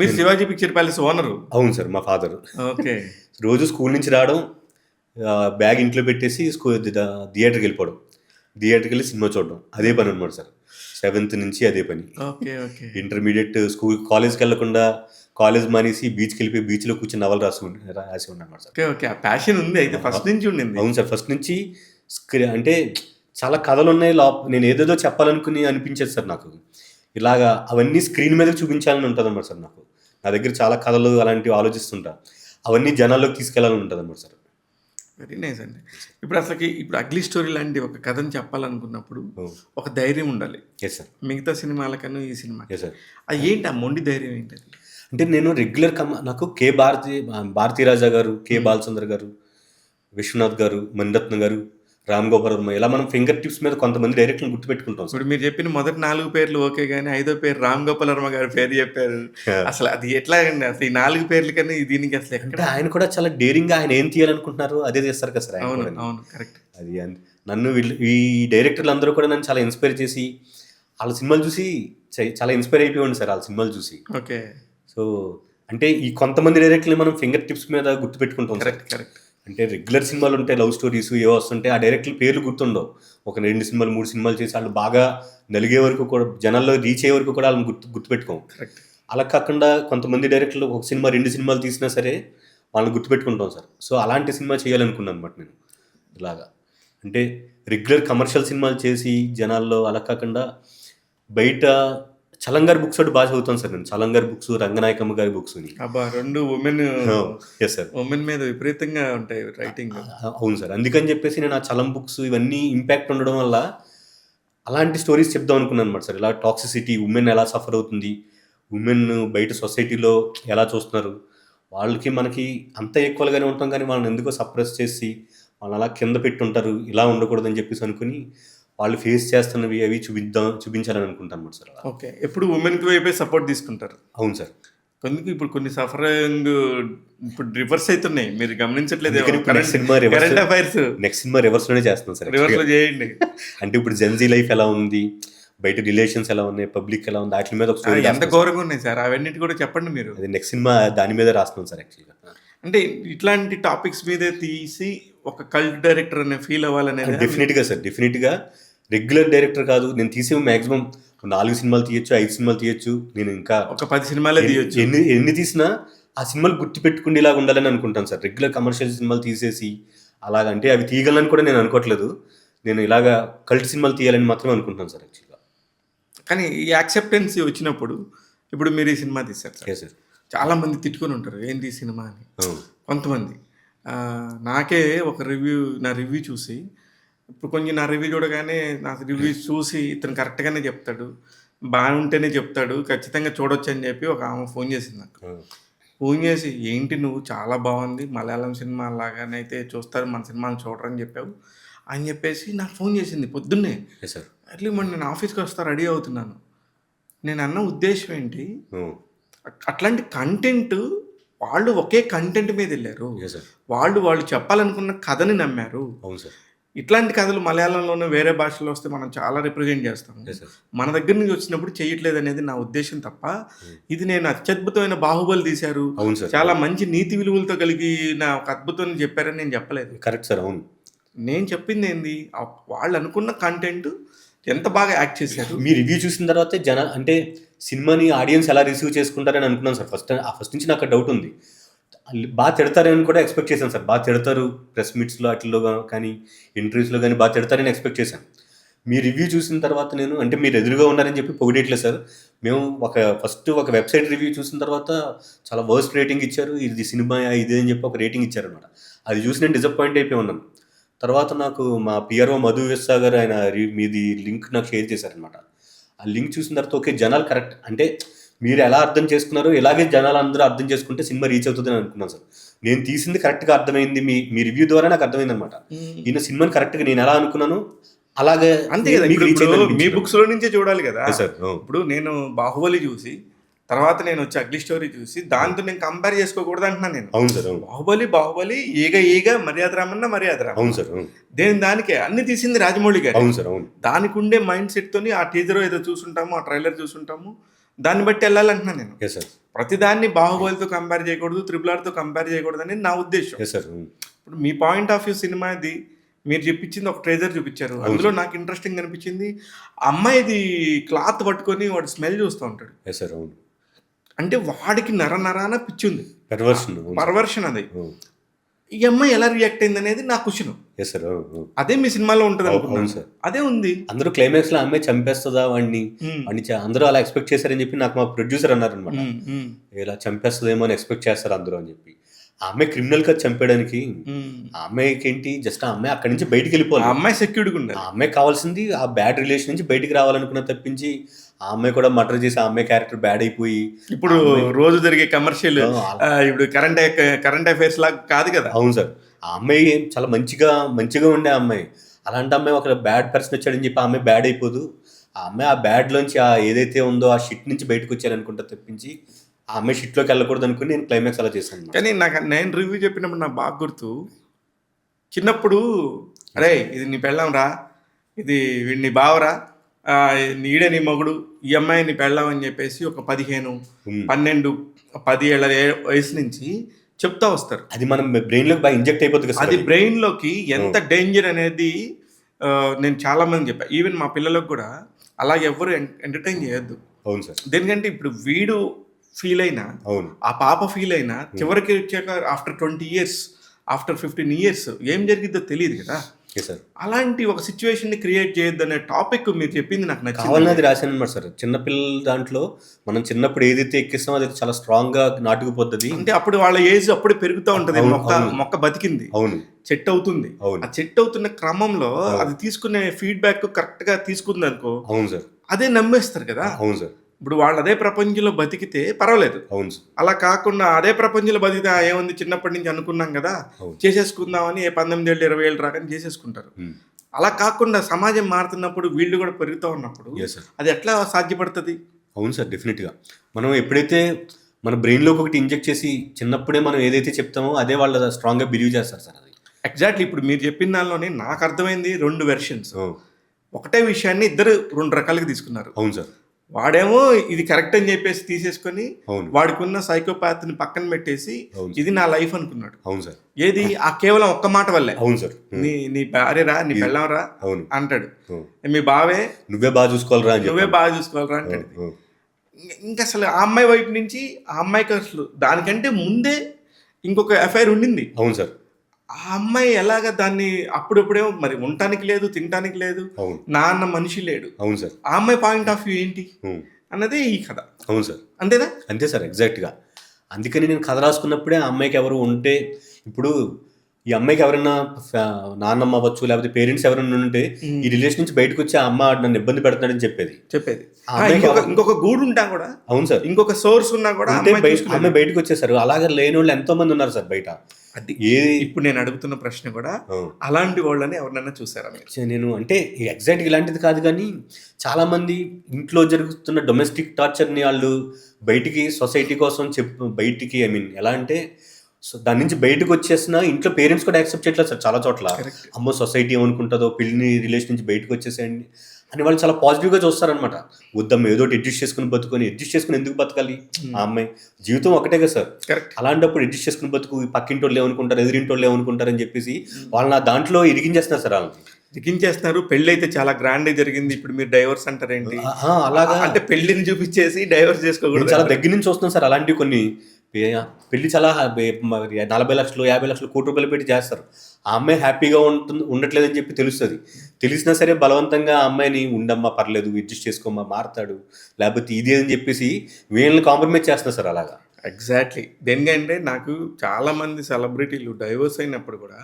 మీరు శివాజీ పిక్చర్ ప్యాలెస్ ఓనరు? అవును సార్, మా ఫాదర్. ఓకే. రోజు స్కూల్ నుంచి రావడం, బ్యాగ్ ఇంట్లో పెట్టేసి థియేటర్కి వెళ్ళిపోవడం, థియేటర్కి వెళ్ళి సినిమా చూడడం, అదే పని అనమాట సార్. 7th నుంచి అదే పని. ఇంటర్మీడియట్ స్కూల్ కాలేజ్కి వెళ్ళకుండా కాలేజ్ మానేసి బీచ్కి వెళ్ళిపోయి బీచ్లో కూర్చొని నవలు రాసి ఉన్నాను సార్. ఓకే. ప్యాషన్ ఉంది అయితే ఫస్ట్ నుంచి ఉండింది? అవును సార్, ఫస్ట్ నుంచి. అంటే చాలా కథలు ఉన్నాయి నేను ఏదేదో చెప్పాలనుకుని అనిపించేది సార్ నాకు. ఇలాగా అవన్నీ స్క్రీన్ మీద చూపించాలని ఉంటుంది అన్నమాట సార్. నా దగ్గర చాలా కథలు అలాంటివి ఆలోచిస్తుంటా, అవన్నీ జనాల్లోకి తీసుకెళ్ళాలని ఉంటుంది అన్నమాట సార్. వెరీ నైస్ అండి. ఇప్పుడు అగ్లీ స్టోరీ లాంటి ఒక కథను చెప్పాలనుకున్నప్పుడు ఒక ధైర్యం ఉండాలి. Yes sir. మిగతా సినిమాలకన్నా ఈ సినిమా ఎస్ సార్. అది ఏంటి ఆ మొండి ధైర్యం ఏంటి? అంటే నేను రెగ్యులర్ నాకు భారతీరాజా గారు, కే బాలచంద్ర గారు, విశ్వనాథ్ గారు, మణిరత్న గారు, రామ్ గోపాల్ వర్మ, ఇలా మనం ఫింగర్ టిప్స్ మీద కొంతమంది డైరెక్టర్లు గుర్తుపెట్టుకుంటాం. ఇప్పుడు మీరు చెప్పిన మొదటి 4 పేర్లు ఓకే, కానీ 5వ పేరు రామ్ గోపాల్ వర్మ గారి పేరు చెప్పారు. అసలు అది ఎట్లా అండి? అసలు ఈ 4 పేర్లు కన్నా దీనికి అసలు ఎక్కడ? ఆయన కూడా చాలా డేరింగ్గా ఆయన ఏం తీయాలనుకుంటున్నారు అదే చేస్తారు కదా సార్. అవును, కరెక్ట్. అది నన్ను ఈ డైరెక్టర్లు అందరూ కూడా నన్ను చాలా ఇన్స్పైర్ చేసి, వాళ్ళ సినిమాలు చూసి చాలా ఇన్స్పైర్ అయిపోయింది సార్. వాళ్ళ సినిమాలు చూసి. ఓకే. సో అంటే ఈ కొంతమంది డైరెక్టర్లు మనం ఫింగర్ టిప్స్ మీద గుర్తుపెట్టుకుంటాం. కరెక్ట్. అంటే రెగ్యులర్ సినిమాలు ఉంటాయి, లవ్ స్టోరీస్ ఏవో వస్తుంటాయి, ఆ డైరెక్టర్ల పేర్లు గుర్తుండవు. ఒక 2 సినిమాలు 3 సినిమాలు చేసి వాళ్ళు బాగా నలిగే వరకు కూడా, జనాల్లో రీచ్ అయ్యే వరకు కూడా వాళ్ళని గుర్తుపెట్టుకోం. అలా కాకుండా కొంతమంది డైరెక్టర్లు ఒక సినిమా 2 సినిమాలు తీసినా సరే వాళ్ళని గుర్తుపెట్టుకుంటాం సార్. సో అలాంటి సినిమా చేయాలనుకున్నాను అనమాట నేను. ఇలాగా అంటే రెగ్యులర్ కమర్షియల్ సినిమాలు చేసి జనాల్లో, అలా కాకుండా బయట చలంగారి బుక్స్ ఒకటి బాగా చదువుతాను సార్ నేను. చలంగారి బుక్స్, రంగనాయకమ్మ గారి books. 2 women. Yes sir. Women మీద విపరీతంగా ఉంటాయి రైటింగ్. అవును సార్. అందుకని చెప్పేసి నేను ఆ చలం బుక్స్ ఇవన్నీ ఇంపాక్ట్ ఉండడం వల్ల అలాంటి స్టోరీస్ చెప్దాం అనుకున్నాను అనమాట సార్. ఇలా టాక్సిసిటీ, ఉమెన్ ఎలా సఫర్ అవుతుంది, ఉమెన్ బయట సొసైటీలో ఎలా చూస్తున్నారు, వాళ్ళకి మనకి అంత ఈక్వల్గానే ఉంటాం కానీ వాళ్ళని ఎందుకో సప్రెస్ చేసి వాళ్ళని అలా కింద పెట్టి ఉంటారు, ఇలా ఉండకూడదని చెప్పేసి అనుకుని వాళ్ళు ఫేస్ చేస్తున్నవి అవి చూపించాలని అనుకుంటాను అన్నమాట సార్. ఓకే. ఎప్పుడు ఉమెన్కి వైపే సపోర్ట్ తీసుకుంటారు? అవును సార్. కొందుకు ఇప్పుడు కొన్ని సఫరింగ్ ఇప్పుడు రివర్స్ అవుతున్నాయి, మీరు గమనించట్లేదు? అందుకని ఇప్పుడు next cinema reverse. Current affairs next cinema రివర్స్లోనే చేస్తున్నాం సార్. రివర్స్ లో చేయండి. అంటే ఇప్పుడు జెన్జీ లైఫ్ ఎలా ఉంది, బయట రిలేషన్స్ ఎలా ఉన్నాయి, పబ్లిక్ ఎలా ఉంది, వాటి మీద ఒక స్టోరీ ఎంత ఘోరంగా ఉన్నాయి సార్, అవన్నిటి కూడా చెప్పండి మీరు. అది నెక్స్ట్ సినిమా దాని మీద రాస్తున్నాం సార్ యాక్చువల్గా. అంటే ఇట్లాంటి టాపిక్స్ మీదే తీసి ఒక కల్ట్ డైరెక్టర్ అనే ఫీల్ అవ్వాలనేది. డెఫినెట్గా సార్, డెఫినెట్గా రెగ్యులర్ డైరెక్టర్ కాదు నేను తీసే మ్యాక్సిమం 4 సినిమాలు తీయొచ్చు, 5 సినిమాలు తీయొచ్చు, నేను ఇంకా ఒక 10 సినిమాలే తీయొచ్చు. ఎన్ని తీసినా ఆ సినిమాలు గుర్తుపెట్టుకునేలాగా ఉండాలని అనుకుంటాను సార్. రెగ్యులర్ కమర్షియల్ సినిమాలు తీసేసి అలాగంటే అవి తీయగలని కూడా నేను అనుకోవట్లేదు. నేను ఇలాగా కల్ట్ సినిమాలు తీయాలని మాత్రమే అనుకుంటున్నాను సార్ యాక్చువల్గా. కానీ ఈ యాక్సెప్టెన్సీ వచ్చినప్పుడు, ఇప్పుడు మీరు ఈ సినిమా తీశారు సార్, సార్ చాలామంది తిట్టుకొని ఉంటారు ఏంది ఈ సినిమా అని. కొంతమంది నాకే ఒక నా రివ్యూ చూసి, ఇప్పుడు కొంచెం నా రివ్యూ చూడగానే నా రివ్యూ చూసి ఇతను కరెక్ట్గానే చెప్తాడు, బాగుంటేనే చెప్తాడు, ఖచ్చితంగా చూడొచ్చు అని చెప్పి ఒక ఆమె ఫోన్ చేసింది నాకు. ఫోన్ చేసి ఏంటి నువ్వు చాలా బాగుంది, మలయాళం సినిమా లాగానే అయితే చూస్తారు, మన సినిమాని చూడరని చెప్పావు అని చెప్పేసి నాకు ఫోన్ చేసింది పొద్దున్నే. సార్ అట్లీ మరి నేను ఆఫీస్కి వస్తా రెడీ అవుతున్నాను. నేను అన్న ఉద్దేశం ఏంటి, అట్లాంటి కంటెంట్ వాళ్ళు ఒకే కంటెంట్ మీద వెళ్ళారు, వాళ్ళు చెప్పాలనుకున్న కథని నమ్మారు. అవును సార్. ఇట్లాంటి కథలు మలయాళంలోనే వేరే భాషలో వస్తే మనం చాలా రిప్రజెంట్ చేస్తాం. మన దగ్గర నుంచి వచ్చినప్పుడు చేయట్లేదు అనేది నా ఉద్దేశం తప్ప, ఇది నేను అత్యద్భుతమైన బాహుబలి తీశారు, చాలా మంచి నీతి విలువలతో కలిగిన ఒక అద్భుతం చెప్పారని నేను చెప్పలేదు. Correct sir. అవును, నేను చెప్పింది ఏంది, వాళ్ళు అనుకున్న కంటెంట్ ఎంత బాగా యాక్ట్ చేశారు. మీ రివ్యూ చూసిన తర్వాతే అంటే సినిమాని ఆడియన్స్ ఎలా రిసీవ్ చేసుకుంటారని అనుకున్నాను సార్. ఫస్ట్ నుంచి నాకు డౌట్ ఉంది. బాగా తిడతారని కూడా ఎక్స్పెక్ట్ చేశాను సార్. బాగా తిడతారు ప్రెస్ మీట్స్లో వాటిల్లో కానీ ఇంటర్వ్యూస్లో కానీ బాగా తిడతారని ఎక్స్పెక్ట్ చేశాను. మీ రివ్యూ చూసిన తర్వాత నేను అంటే మీరు ఎదురుగా ఉన్నారని చెప్పి పొగిడేట్లేదు సార్. మేము ఫస్ట్ ఒక వెబ్సైట్ రివ్యూ చూసిన తర్వాత చాలా వర్స్ట్ రేటింగ్ ఇచ్చారు, ఇది సినిమా ఇది అని చెప్పి ఒక రేటింగ్ ఇచ్చారనమాట. అది చూసి నేను డిసప్పాయింట్ అయిపోయి ఉన్నాను. తర్వాత నాకు మా పిఆర్ఓ మధు విస్సా గారు ఆయన మీది లింక్ నాకు షేర్ చేశారనమాట. ఆ లింక్ చూసిన తర్వాత ఓకే జనాలు కరెక్ట్ అంటే మీరు ఎలా అర్థం చేసుకున్నారో ఇలాగే జనాలు అందరూ అర్థం చేసుకుంటే సినిమా రీచ్ అవుతుందని అనుకున్నాను సార్. నేను తీసింది కరెక్ట్గా అర్థమైంది, మీ రివ్యూ ద్వారా నాకు అర్థమైంది అనమాట. ఈయన సినిమాని కరెక్ట్గా నేను ఎలా అనుకున్నాను అలాగే అంతే కదా. మీ బుక్స్ లో నుంచే చూడాలి కదా సార్. ఇప్పుడు నేను బాహుబలి చూసి తర్వాత నేను వచ్చి అగ్లీ స్టోరీ చూసి దాంతో నేను కంపేర్ చేసుకోకూడదు అంటున్నాను నేను. అవును సార్. బాహుబలి ఈగ మర్యాద రామన్న మర్యాద రామ. అవును సార్. దానికే అన్ని తీసింది రాజమౌళి గారు. అవును సార్. అవును, దానికి ఉండే మైండ్ సెట్ తోని ఆ టీజర్ ఏదో చూసుంటాము, ఆ ట్రైలర్ చూసుంటాము, దాన్ని బట్టి వెళ్ళాలంటున్నాను నేను. ప్రతిదాన్ని బాహుబలితో కంపేర్ చేయకూడదు, RRRతో కంపేర్ చేయకూడదు అనేది నా ఉద్దేశం. ఇప్పుడు మీ పాయింట్ ఆఫ్ వ్యూ సినిమా ఇది, మీరు చూపించింది ఒక ట్రైలర్ చూపించారు, అందులో నాకు ఇంట్రెస్టింగ్ అనిపించింది. అమ్మాయిది క్లాత్ పట్టుకొని వాడు స్మెల్ చూస్తూ ఉంటాడు. అవును, అంటే వాడికి నరాన పిచ్చి ఉంది, పర్వర్షన్. అది ఈ అమ్మాయి ఎలా రియాక్ట్ అయింది అనేది నా క్వశ్చన్. అదే మీ సినిమాలో ఉంటుంది అనుకుంటున్నాను. అదే ఉంది. అందరూ క్లైమాక్స్ లో అమ్మాయి చంపేస్తుందా వాడిని అందరూ అలా ఎక్స్పెక్ట్ చేశారని చెప్పి నాకు మా ప్రొడ్యూసర్ అన్నారు అనమాట. ఇలా చంపేస్తుందేమో అని ఎక్స్పెక్ట్ చేస్తారు అందరూ అని చెప్పి. ఆ అమ్మాయి క్రిమినల్ గా చంపేయడానికి ఆ అమ్మాయికి ఏంటి జస్ట్ ఆ అమ్మాయి అక్కడి నుంచి బయటికి వెళ్ళిపోవాలి. ఆ అమ్మాయి సెక్యూర్డ్గా ఉండాలి. ఆ అమ్మాయి కావాల్సింది ఆ బ్యాడ్ రిలేషన్ నుంచి బయటికి రావాలనుకున్న తప్పించి ఆ అమ్మాయి కూడా మర్డర్ చేసి ఆ అమ్మాయి క్యారెక్టర్ బ్యాడ్ అయిపోయి ఇప్పుడు రోజు జరిగే కమర్షియల్ ఇప్పుడు కరెంట్ అఫైర్స్ లాగా కాదు కదా. అవును సార్. ఆ అమ్మాయి చాలా మంచిగా ఉండే అమ్మాయి, అలాంటి అమ్మాయి ఒక బ్యాడ్ పర్సన్ వచ్చాడని చెప్పి ఆ అమ్మాయి బ్యాడ్ అయిపోదు. ఆ అమ్మాయి ఆ బ్యాడ్ లోంచి ఆ ఏదైతే ఉందో ఆ షిట్ నుంచి బయటకు వచ్చారనుకుంటా తప్పించి ఆ అమ్మాయి షిట్లోకి వెళ్ళకూడదు అనుకుని నేను క్లైమాక్స్ అలా చేశాను. కానీ నేను రివ్యూ చెప్పినప్పుడు నాకు బాగా గుర్తు, చిన్నప్పుడు అరే ఇది నీ పెళ్ళాం రా, ఇది నీ బావరా, నీడే నీ మొగుడు, ఈ అమ్మాయి నీ పెళ్ళాం అని చెప్పేసి ఒక 15, 12, 10 ఏళ్ల వయసు నుంచి చెప్తా వస్తారు. అది మనం బ్రెయిన్ లోకి బాగా ఇంజెక్ట్ అయిపోతుంది. అది బ్రెయిన్ లోకి ఎంత డేంజర్ అనేది నేను చాలా మంది చెప్పా. ఈవెన్ మా పిల్లలకు కూడా అలాగే ఎవరు ఎంటర్టైన్ చేయొద్దు. అవును సార్. దేనికంటే ఇప్పుడు వీడు ఫీల్ అయినా, ఆ పాప ఫీల్ అయినా, చివరికి వచ్చాక ఆఫ్టర్ 20 years, ఆఫ్టర్ 15 years ఏం జరిగిద్దో తెలియదు కదా. అలాంటి ఒక సిచ్యువేషన్ ని క్రియేట్ చేయొద్దు అనే టాపిక్ మీరు చెప్పింది నాకు నచ్చింది. కావాలన్నది రాశాను అనమాట సార్. చిన్నపిల్లల దాంట్లో మనం చిన్నప్పుడు ఏదైతే ఎక్కిస్తామో అది చాలా స్ట్రాంగ్ గా నాటుకుపోతుంది. అంటే అప్పుడు వాళ్ళ ఏజ్ అప్పుడే పెరుగుతూ ఉంటది. మొక్క బతికింది, అవును, చెట్ అవుతుంది. ఆ చెట్ అవుతున్న క్రమంలో అది తీసుకునే ఫీడ్బ్యాక్ కరెక్ట్ గా తీసుకుంది అనుకో, అవును సార్, అదే నమ్మేస్తారు కదా. అవును సార్. ఇప్పుడు వాళ్ళు అదే ప్రపంచంలో బతికితే పర్వాలేదు. అవును. అలా కాకుండా అదే ప్రపంచంలో బతికితే ఏముంది చిన్నప్పటి నుంచి అనుకున్నాం కదా చేసేసుకుందామని 18 ఏళ్ళు 20 ఏళ్ళు రాకని చేసేసుకుంటారు. అలా కాకుండా సమాజం మారుతున్నప్పుడు వీళ్ళు కూడా పెరుగుతూ ఉన్నప్పుడు అది ఎట్లా సాధ్యపడుతుంది? అవును సార్, డెఫినెట్గా. మనం ఎప్పుడైతే మన బ్రెయిన్లోకి ఒకటి ఇంజెక్ట్ చేసి చిన్నప్పుడే మనం ఏదైతే చెప్తామో అదే వాళ్ళు స్ట్రాంగ్గా బిలీవ్ చేస్తారు సార్. అది ఎగ్జాక్ట్లీ ఇప్పుడు మీరు చెప్పిన దానిలోనే నాకు అర్థమైంది 2 వెర్షన్స్. ఒకటే విషయాన్ని ఇద్దరు 2 రకాలుగా తీసుకున్నారు. అవును సార్. వాడేమో ఇది కరెక్ట్ అని చెప్పేసి తీసేసుకొని అవును. వాడికున్న సైకోపాత్ని పక్కన పెట్టేసి అవును. ఇది నా లైఫ్ అనుకున్నాడు. అవును సార్. ఏది ఆ కేవలం ఒక్క మాట వల్లే అవును సార్. నీ భార్యరా నీ పెళ్ళంరా అవును అంటాడు, అవును. మీ బావే నువ్వే బాగా చూసుకోవాలరా అని నువ్వే చెప్పి. బాగా చూసుకోవాలరా అంటాడు. అవును. ఇంకా అసలు ఆ అమ్మాయి వైపు నుంచి ఆ అమ్మాయికి అసలు దానికంటే ముందే ఇంకొక ఎఫ్ఐఆర్ ఉండింది. అవును సార్. ఆ అమ్మాయి ఎలాగ దాన్ని అప్పుడప్పుడేమో మరి ఉండటానికి లేదు, తినటానికి లేదు, అవును. నాన్న మనిషి లేడు. అవును సార్. ఆ అమ్మాయి పాయింట్ ఆఫ్ వ్యూ ఏంటి అవును. అన్నదే ఈ కథ. అవును సార్. అంతేనా? అంతే సార్, ఎగ్జాక్ట్గా. అందుకని నేను కథ రాసుకున్నప్పుడే ఆ అమ్మాయికి ఎవరు ఉంటే, ఇప్పుడు ఈ అమ్మాయికి ఎవరైనా నాన్నమ్మ అవ్వచ్చు లేకపోతే పేరెంట్స్ ఎవరైనా ఉంటే ఈ రిలేషన్ నుంచి బయటకు వచ్చి ఆ అమ్మ నన్ను ఇబ్బంది పెడుతున్నాడని చెప్పేది. ఆ అమ్మాయికి ఇంకొక గూడు ఉంటా కూడా, అవును సార్, ఇంకొక సోర్స్ ఉన్నా కూడా అమ్మాయి బయటకు వచ్చేసారు. అలాగే లేని వాళ్ళు ఎంతో మంది ఉన్నారు సార్ బయట. అది ఇప్పుడు నేను అడుగుతున్న ప్రశ్న కూడా అలాంటి వాళ్ళని ఎవరినైనా చూసారా మీరు? నేను అంటే ఎగ్జాక్ట్గా ఇలాంటిది కాదు, కానీ చాలామంది ఇంట్లో జరుగుతున్న డొమెస్టిక్ టార్చర్ని వాళ్ళు బయటికి సొసైటీ కోసం బయటికి ఎలా అంటే దాని నుంచి బయటకు వచ్చేసిన ఇంట్లో పేరెంట్స్ కూడా యాక్సెప్ట్ చేయట్లేదు సార్ చాలా చోట్ల. అమ్మో సొసైటీ ఏమనుకుంటుందో, పెళ్లిని రిలేషన్ నుంచి బయటకు వచ్చేసేయండి అని వాళ్ళు చాలా పాజిటివ్గా చూస్తారనమాట. వద్దమ్మ ఏదో అడ్జస్ట్ చేసుకుని ఎందుకు బతకాలి? ఆ అమ్మాయి జీవితం ఒకటే కదా సార్. అలాంటప్పుడు అడ్జస్ట్ చేసుకుని బతుకు, పక్కింటి వాళ్ళు ఏమనుకుంటారు, ఎదురింటి వాళ్ళు ఏమనుకుంటారు అని చెప్పేసి వాళ్ళు దాంట్లో ఇరిగించేస్తున్నారు సార్. వాళ్ళని ఇరిగించేస్తున్నారు. పెళ్లి అయితే చాలా గ్రాండ్ జరిగింది, ఇప్పుడు మీరు డైవర్స్ అంటారేంటి? అలాగా అంటే పెళ్లిని చూపించేసి డైవర్స్ చేసుకోకూడదు. చాలా దగ్గర నుంచి వస్తున్నాం సార్ అలాంటివి. కొన్ని పెళ్లి చాలా 40 లక్షలు 50 లక్షలు కోటి రూపాయలు పెట్టి చేస్తారు. ఆ అమ్మాయి హ్యాపీగా ఉండట్లేదని చెప్పి తెలుస్తుంది. తెలిసినా సరే బలవంతంగా ఆ అమ్మాయిని ఉండమ్మా పర్లేదు అడ్జస్ట్ చేసుకోమ్మా మారుతాడు లేకపోతే ఇది అని చెప్పేసి వీళ్ళని కాంప్రమైజ్ చేస్తున్నారు సార్. అలాగా ఎగ్జాక్ట్లీ. దేనికంటే నాకు చాలా మంది సెలబ్రిటీలు డైవర్స్ అయినప్పుడు కూడా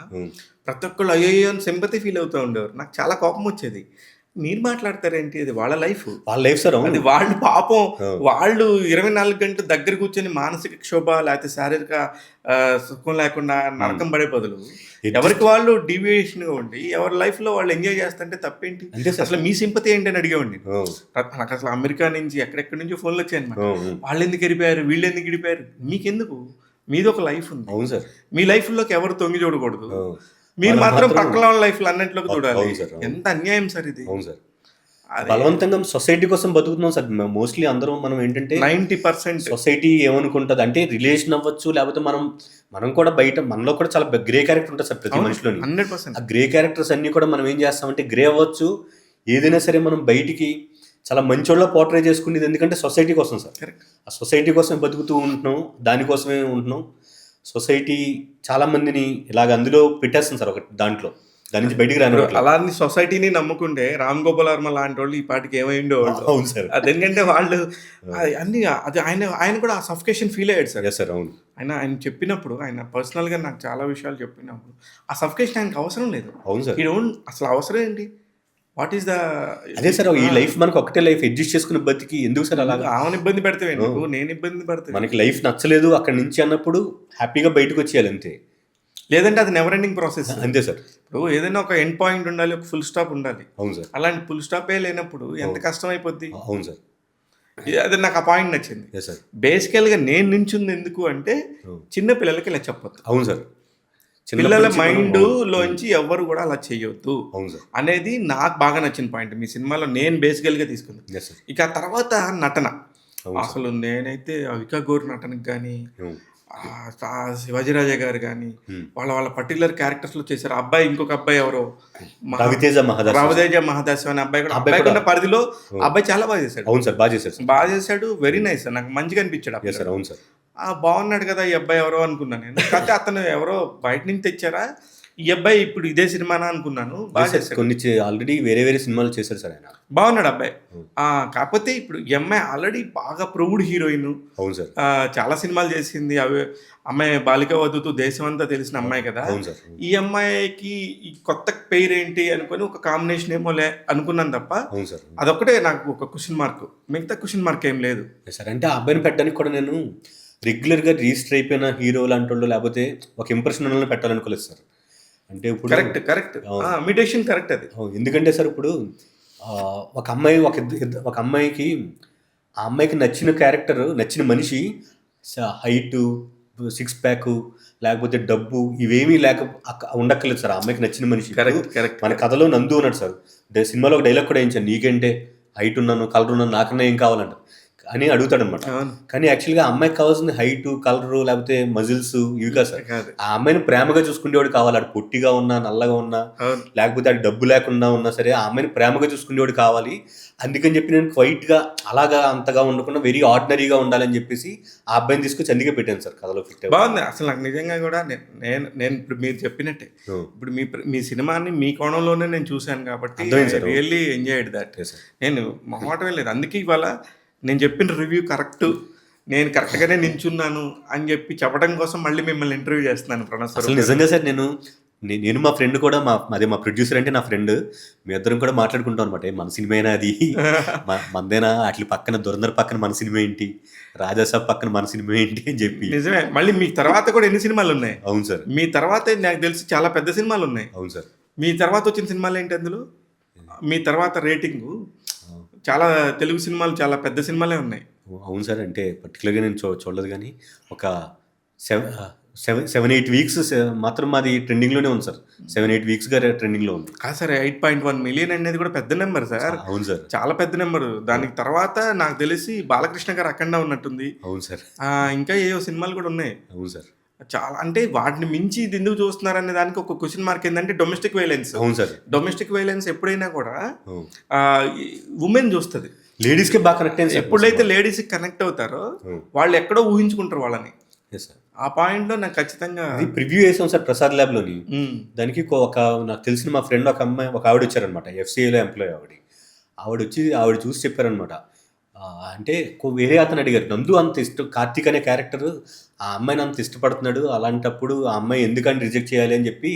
ప్రతి ఒక్కళ్ళు అయ్యో అని సింపతి ఫీల్ అవుతూ ఉండేవారు. నాకు చాలా కోపం వచ్చేది. మీరు మాట్లాడతారేంటి, అది వాళ్ళ లైఫ్ సార్. అది వాళ్ళు పాపం వాళ్ళు 24 గంటలు దగ్గర కూర్చొని మానసిక క్షోభ లేకపోతే శారీరక సుఖం లేకుండా నరకం పడే బదులు ఎవరికి వాళ్ళు డీవియేషన్గా ఉండి ఎవరి లైఫ్లో వాళ్ళు ఎంజాయ్ చేస్తుంటే తప్పేంటి? అసలు మీ సింపతి ఏంటి అని అడిగేవాడిని. నాకు అసలు అమెరికా నుంచి ఎక్కడెక్కడి నుంచో ఫోన్లు వచ్చాయి అనమాట. వాళ్ళు ఎందుకు గడిపారు, వీళ్ళు ఎందుకు గడిపారు, మీకెందుకు? మీది ఒక లైఫ్ ఉంది. అవును సార్. మీ లైఫ్లోకి ఎవరు తొంగి చూడకూడదు, మీరు మాత్రం పక్కన వాళ్ళ లైఫ్ అన్నింటిలోకి చూడాలి. ఎంత అన్యాయం సార్ ఇది. అవును సార్. బలవంతంగా సొసైటీ కోసం బతుకుతున్నాం సార్ మోస్ట్లీ అందరం. మనం ఏంటంటే 90% సొసైటీ ఏమనుకుంటుంది అంటే రిలేషన్ అవ్వచ్చు లేకపోతే మనం కూడా బయట మనలో కూడా చాలా గ్రే క్యారెక్టర్ ఉంటుంది సార్ ప్రతి మనిషిలోని. 100%. ఆ గ్రే క్యారెక్టర్స్ అన్ని కూడా మనం ఏం చేస్తామంటే గ్రే అవ్వచ్చు ఏదైనా సరే మనం బయటికి చాలా మంచోళ్ళ పోర్ట్రే చేసుకునేది ఎందుకంటే సొసైటీ కోసం సార్. ఆ సొసైటీ కోసమే బతుకుతూ ఉంటున్నాం, దానికోసమే ఉంటున్నాం. సొసైటీ చాలా మందిని ఇలాగ అందులో పెట్టేస్తుంది సార్ ఒక దాంట్లో, దాని నుంచి బయటికి రాను. అలాంటి సొసైటీని నమ్ముకుంటే రామ్ గోపాల్ వర్మ లాంటి వాళ్ళు ఈ పాటికి ఏమైండో. అవును సార్. అదేంటంటే వాళ్ళు అన్ని అది ఆయన కూడా ఆ సఫికేషన్ ఫీల్ అయ్యాడు సార్. సార్ అవును. ఆయన చెప్పినప్పుడు ఆయన పర్సనల్గా నాకు చాలా విషయాలు చెప్పినప్పుడు ఆ సఫికేషన్ ఆయనకు అవసరం లేదు. అవును సార్. అసలు అవసరం ఏంటి? వాట్ ఈస్ ద అదే సార్ ఈ లైఫ్ మనకు ఒకటే లైఫ్ అడ్జస్ట్ చేసుకుని బతికి ఎందుకు సార్ అలాగా ఆమెను ఇబ్బంది పెడతావు ఎందుకు, నేను ఇబ్బంది పడతాను. మనకి లైఫ్ నచ్చలేదు అక్కడి నుంచి అన్నప్పుడు హ్యాపీగా బయటకు వచ్చేయాలి అంతే. లేదంటే అది నెవర్ ఎండింగ్ ప్రాసెస్. అంతే సార్. ఇప్పుడు ఏదైనా ఒక ఎండ్ పాయింట్ ఉండాలి, ఒక ఫుల్ స్టాప్ ఉండాలి. అవును సార్. అలాంటి ఫుల్ స్టాపే లేనప్పుడు ఎంత కష్టం అయిపోద్ది. అవును సార్. అదే నాకు ఆ పాయింట్ నచ్చింది. బేసికల్గా నేను నించుంది ఎందుకు అంటే చిన్న పిల్లలకి ఇలా చెప్పొద్దు. అవును సార్. పిల్లల మైండ్ లోంచి ఎవరు కూడా అలా చేయొద్దు అవును అనేది నాకు బాగా నచ్చిన పాయింట్ మీ సినిమాలో నేను బేసికల్గా తీసుకున్నాను. ఇక తర్వాత నటన అసలు నేనైతే అవికా గోర్ నటనకు కానీ శివాజీరాజా గారు కానీ వాళ్ళ పర్టికులర్ క్యారెక్టర్స్ లో చేశారు. అబ్బాయి ఇంకొక అబ్బాయి ఎవరో రవితేజ మహాదాస్ అనే అబ్బాయి కూడా అబ్బాయి పరిధిలో అబ్బాయి చాలా బాగా చేశాడు. అవును సార్. బాగా చేశాడు. Very nice. నాకు మంచిగా అనిపించాడు. అవును సార్. బాగున్నాడు కదా ఈ అబ్బాయి ఎవరో అనుకున్నాను నేను. కాకపోతే అతను ఎవరో బయట నుంచి తెచ్చారా ఈ అబ్బాయి ఇప్పుడు ఇదే సినిమానా అనుకున్నాను. బాగా చేశాడు. కొన్ని ఆల్రెడీ వేరే సినిమాలు చేశారు సార్ ఆయన. బాగున్నాడు అబ్బాయి. కాకపోతే ఇప్పుడు ఈ అమ్మాయి ఆల్రెడీ బాగా ప్రౌడ్ హీరోయిన్. అవును సార్. చాలా సినిమాలు చేసింది. అవి అమ్మాయి బాలిక వధుతూ దేశం అంతా తెలిసిన అమ్మాయి కదా. ఈ అమ్మాయికి ఈ కొత్త పేరు ఏంటి అనుకుని ఒక కాంబినేషన్ ఏమో అనుకున్నాను తప్ప అదొక్కటే నాకు ఒక క్వశ్చన్ మార్క్. మిగతా క్వశ్చన్ మార్క్ ఏం లేదు సార్. అంటే ఆ అబ్బాయిని పెట్టడానికి కూడా నేను రెగ్యులర్గా రిజిస్టర్ అయిపోయిన హీరో లాంటి వాళ్ళు లేకపోతే ఒక ఇంప్రెషన్ వాళ్ళని పెట్టాలనుకోలేదు సార్. అంటే ఇప్పుడు కరెక్ట్ మీ డెసిషన్ కరెక్ట్ అది. ఎందుకంటే సార్ ఇప్పుడు ఒక అమ్మాయికి ఆ అమ్మాయికి నచ్చిన క్యారెక్టర్ నచ్చిన మనిషి హైటు, సిక్స్ ప్యాక్, లేకపోతే డబ్బు ఇవేమీ ఉండక్కర్లేదు సార్. ఆ అమ్మాయికి నచ్చిన మనిషి. కరెక్ట్ కరెక్ట్ మన కథలో నందు ఉన్నాడు సార్. సినిమాలో ఒక డైలాగ్ కూడా వేయించాను, నీకంటే హైట్ ఉన్నాను, కలర్ ఉన్నాను, నాకన్నా ఏం కావాలంట అని అడుగుతాడు అనమాట. అవును. కానీ యాక్చువల్గా ఆ అమ్మాయికి కావాల్సింది హైటు, కలరు, లేకపోతే మజిల్స్ ఇవి కాదు సార్. కాదు. ఆ అమ్మాయిని ప్రేమగా చూసుకునేవాడు కావాలి. ఆడు పొట్టిగా ఉన్నా, నల్లగా ఉన్నా, అవును. లేకపోతే ఆడు డబ్బు లేకుండా ఉన్నా సరే ఆ అమ్మాయిని ప్రేమగా చూసుకునేవాడు కావాలి. అందుకని చెప్పి నేను క్వైట్గా అలాగా అంతగా ఉండకుండా వెరీ ఆర్డినరీగా ఉండాలని చెప్పేసి ఆ అబ్బాయిని తీసుకొచ్చి అందుకే పెట్టాను సార్ కథలో ఫిట్. బాగుంది. అసలు నాకు నిజంగా కూడా నేను ఇప్పుడు మీరు చెప్పినట్టే, ఇప్పుడు మీ సినిమాని మీ కోణంలోనే నేను చూశాను కాబట్టి అర్థమైంది సార్. Really enjoyed that. నేను మొహమాటమే లేదు. అందుకే ఇవాళ నేను చెప్పిన రివ్యూ కరెక్ట్, నేను కరెక్ట్గానే నించున్నాను అని చెప్పి చెప్పడం కోసం మళ్ళీ మిమ్మల్ని ఇంటర్వ్యూ చేస్తున్నాను ప్రణవ్ అసలు స్వరూప్. నిజంగా సార్ నేను మా ఫ్రెండ్ కూడా మా ప్రొడ్యూసర్ అంటే నా ఫ్రెండ్, మీ ఇద్దరం కూడా మాట్లాడుకుంటాం అనమాట. మన సినిమానా అది, మందేనా, అట్ల పక్కన దురంధర్ పక్కన మన సినిమా ఏంటి, రాజాసాబ్ పక్కన మన సినిమా ఏంటి అని చెప్పి. నిజమే. మళ్ళీ మీ తర్వాత కూడా ఎన్ని సినిమాలు ఉన్నాయి? అవును సార్. మీ తర్వాత నాకు తెలిసి చాలా పెద్ద సినిమాలు ఉన్నాయి. అవును సార్. మీ తర్వాత వచ్చిన సినిమాలు ఏంటి అందులో? మీ తర్వాత రేటింగు చాలా తెలుగు సినిమాలు చాలా పెద్ద సినిమాలే ఉన్నాయి. అవును సార్. అంటే పర్టికులర్గా నేను చూడలేదు కానీ ఒక 7-8 వీక్స్ మాత్రం మాది ట్రెండింగ్లోనే ఉంది సార్. 7-8 వీక్స్గా ట్రెండింగ్లో ఉంది. కాదు సార్, 8.1 మిలియన్ అనేది కూడా పెద్ద నెంబర్ సార్. అవును సార్. చాలా పెద్ద నెంబరు. దానికి తర్వాత నాకు తెలిసి బాలకృష్ణ గారు అఖండ ఉన్నట్టుంది. అవును సార్. ఇంకా ఏవో సినిమాలు కూడా ఉన్నాయి. అవును సార్. చాలా, అంటే వాటిని మించి ఇది ఎందుకు చూస్తున్నారు అనే దానికి ఒక క్వశ్చన్ మార్క్ ఏంటంటే డొమెస్టిక్ వైలెన్స్. అవును సార్. డొమెస్టిక్ వైలెన్స్ ఎప్పుడైనా కూడా ఉమెన్ చూస్తుంది. లేడీస్కే బాగా కనెక్ట్ అయింది. ఎప్పుడైతే లేడీస్కి కనెక్ట్ అవుతారో వాళ్ళు ఎక్కడో ఊహించుకుంటారు వాళ్ళని. ఆ పాయింట్లో నాకు ఖచ్చితంగా ప్రివ్యూ వేసాం సార్ ప్రసాద్ ల్యాబ్లోని. దానికి నాకు తెలిసిన మా ఫ్రెండ్ ఒక ఆవిడ వచ్చారనమాట, FCAలో ఎంప్లాయ్ ఆవిడ చూసి చెప్పారనమాట. అంటే వేరే అతను అడిగారు, నందు అంత కార్తీక్ అనే క్యారెక్టర్ ఆ అమ్మాయిని అంత ఇష్టపడుతున్నాడు, అలాంటప్పుడు ఆ అమ్మాయి ఎందుకని రిజెక్ట్ చేయాలి అని చెప్పి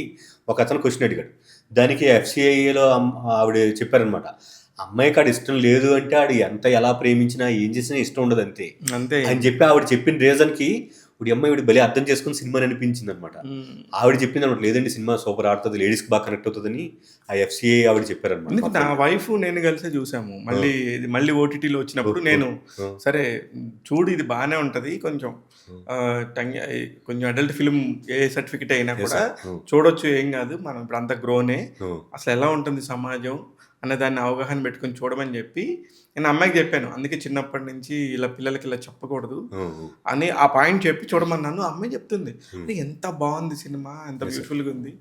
ఒక అతను క్వశ్చన్ అడిగాడు. దానికి FCAలో ఆవిడ చెప్పారనమాట, అమ్మాయికి ఆడు ఇష్టం లేదు అంటే ఆడు ఎలా ప్రేమించినా ఏం చేసినా ఇష్టం ఉండదు అంతే అని చెప్పి ఆవిడ చెప్పిన రీజన్కి అమ్మాయి భలే అర్థం చేసుకుని సినిమాని అనిపించింది అనమాట. ఆవిడ చెప్పింది అనమాట, లేదండి సినిమా సూపర్ ఆడుతుంది, లేడీస్కి బాగా కనెక్ట్ అవుతుందని ఆ FCA ఆవిడ చెప్పారనమాట. నా వైఫ్ నేను కలిసే చూసాము. మళ్ళీ OTTలో వచ్చినప్పుడు నేను సరే చూడు ఇది బాగానే ఉంటుంది, కొంచెం అడల్ట్ ఫిల్మ్ ఏ సర్టిఫికెట్ అయినా కూడా చూడొచ్చు, ఏం కాదు, మనం ఇప్పుడు అంత గ్రోనే, అసలు ఎలా ఉంటుంది సమాజం అనే దాన్ని అవగాహన పెట్టుకొని చూడమని చెప్పి నేను అమ్మాయికి చెప్పాను. అందుకే చిన్నప్పటి నుంచి ఇలా పిల్లలకి ఇలా చెప్పకూడదు అని ఆ పాయింట్ చెప్పి చూడమన్నాను. అమ్మాయి చెప్తుంది, ఎంత బాగుంది సినిమా, ఎంత బ్యూటిఫుల్గా ఉంది,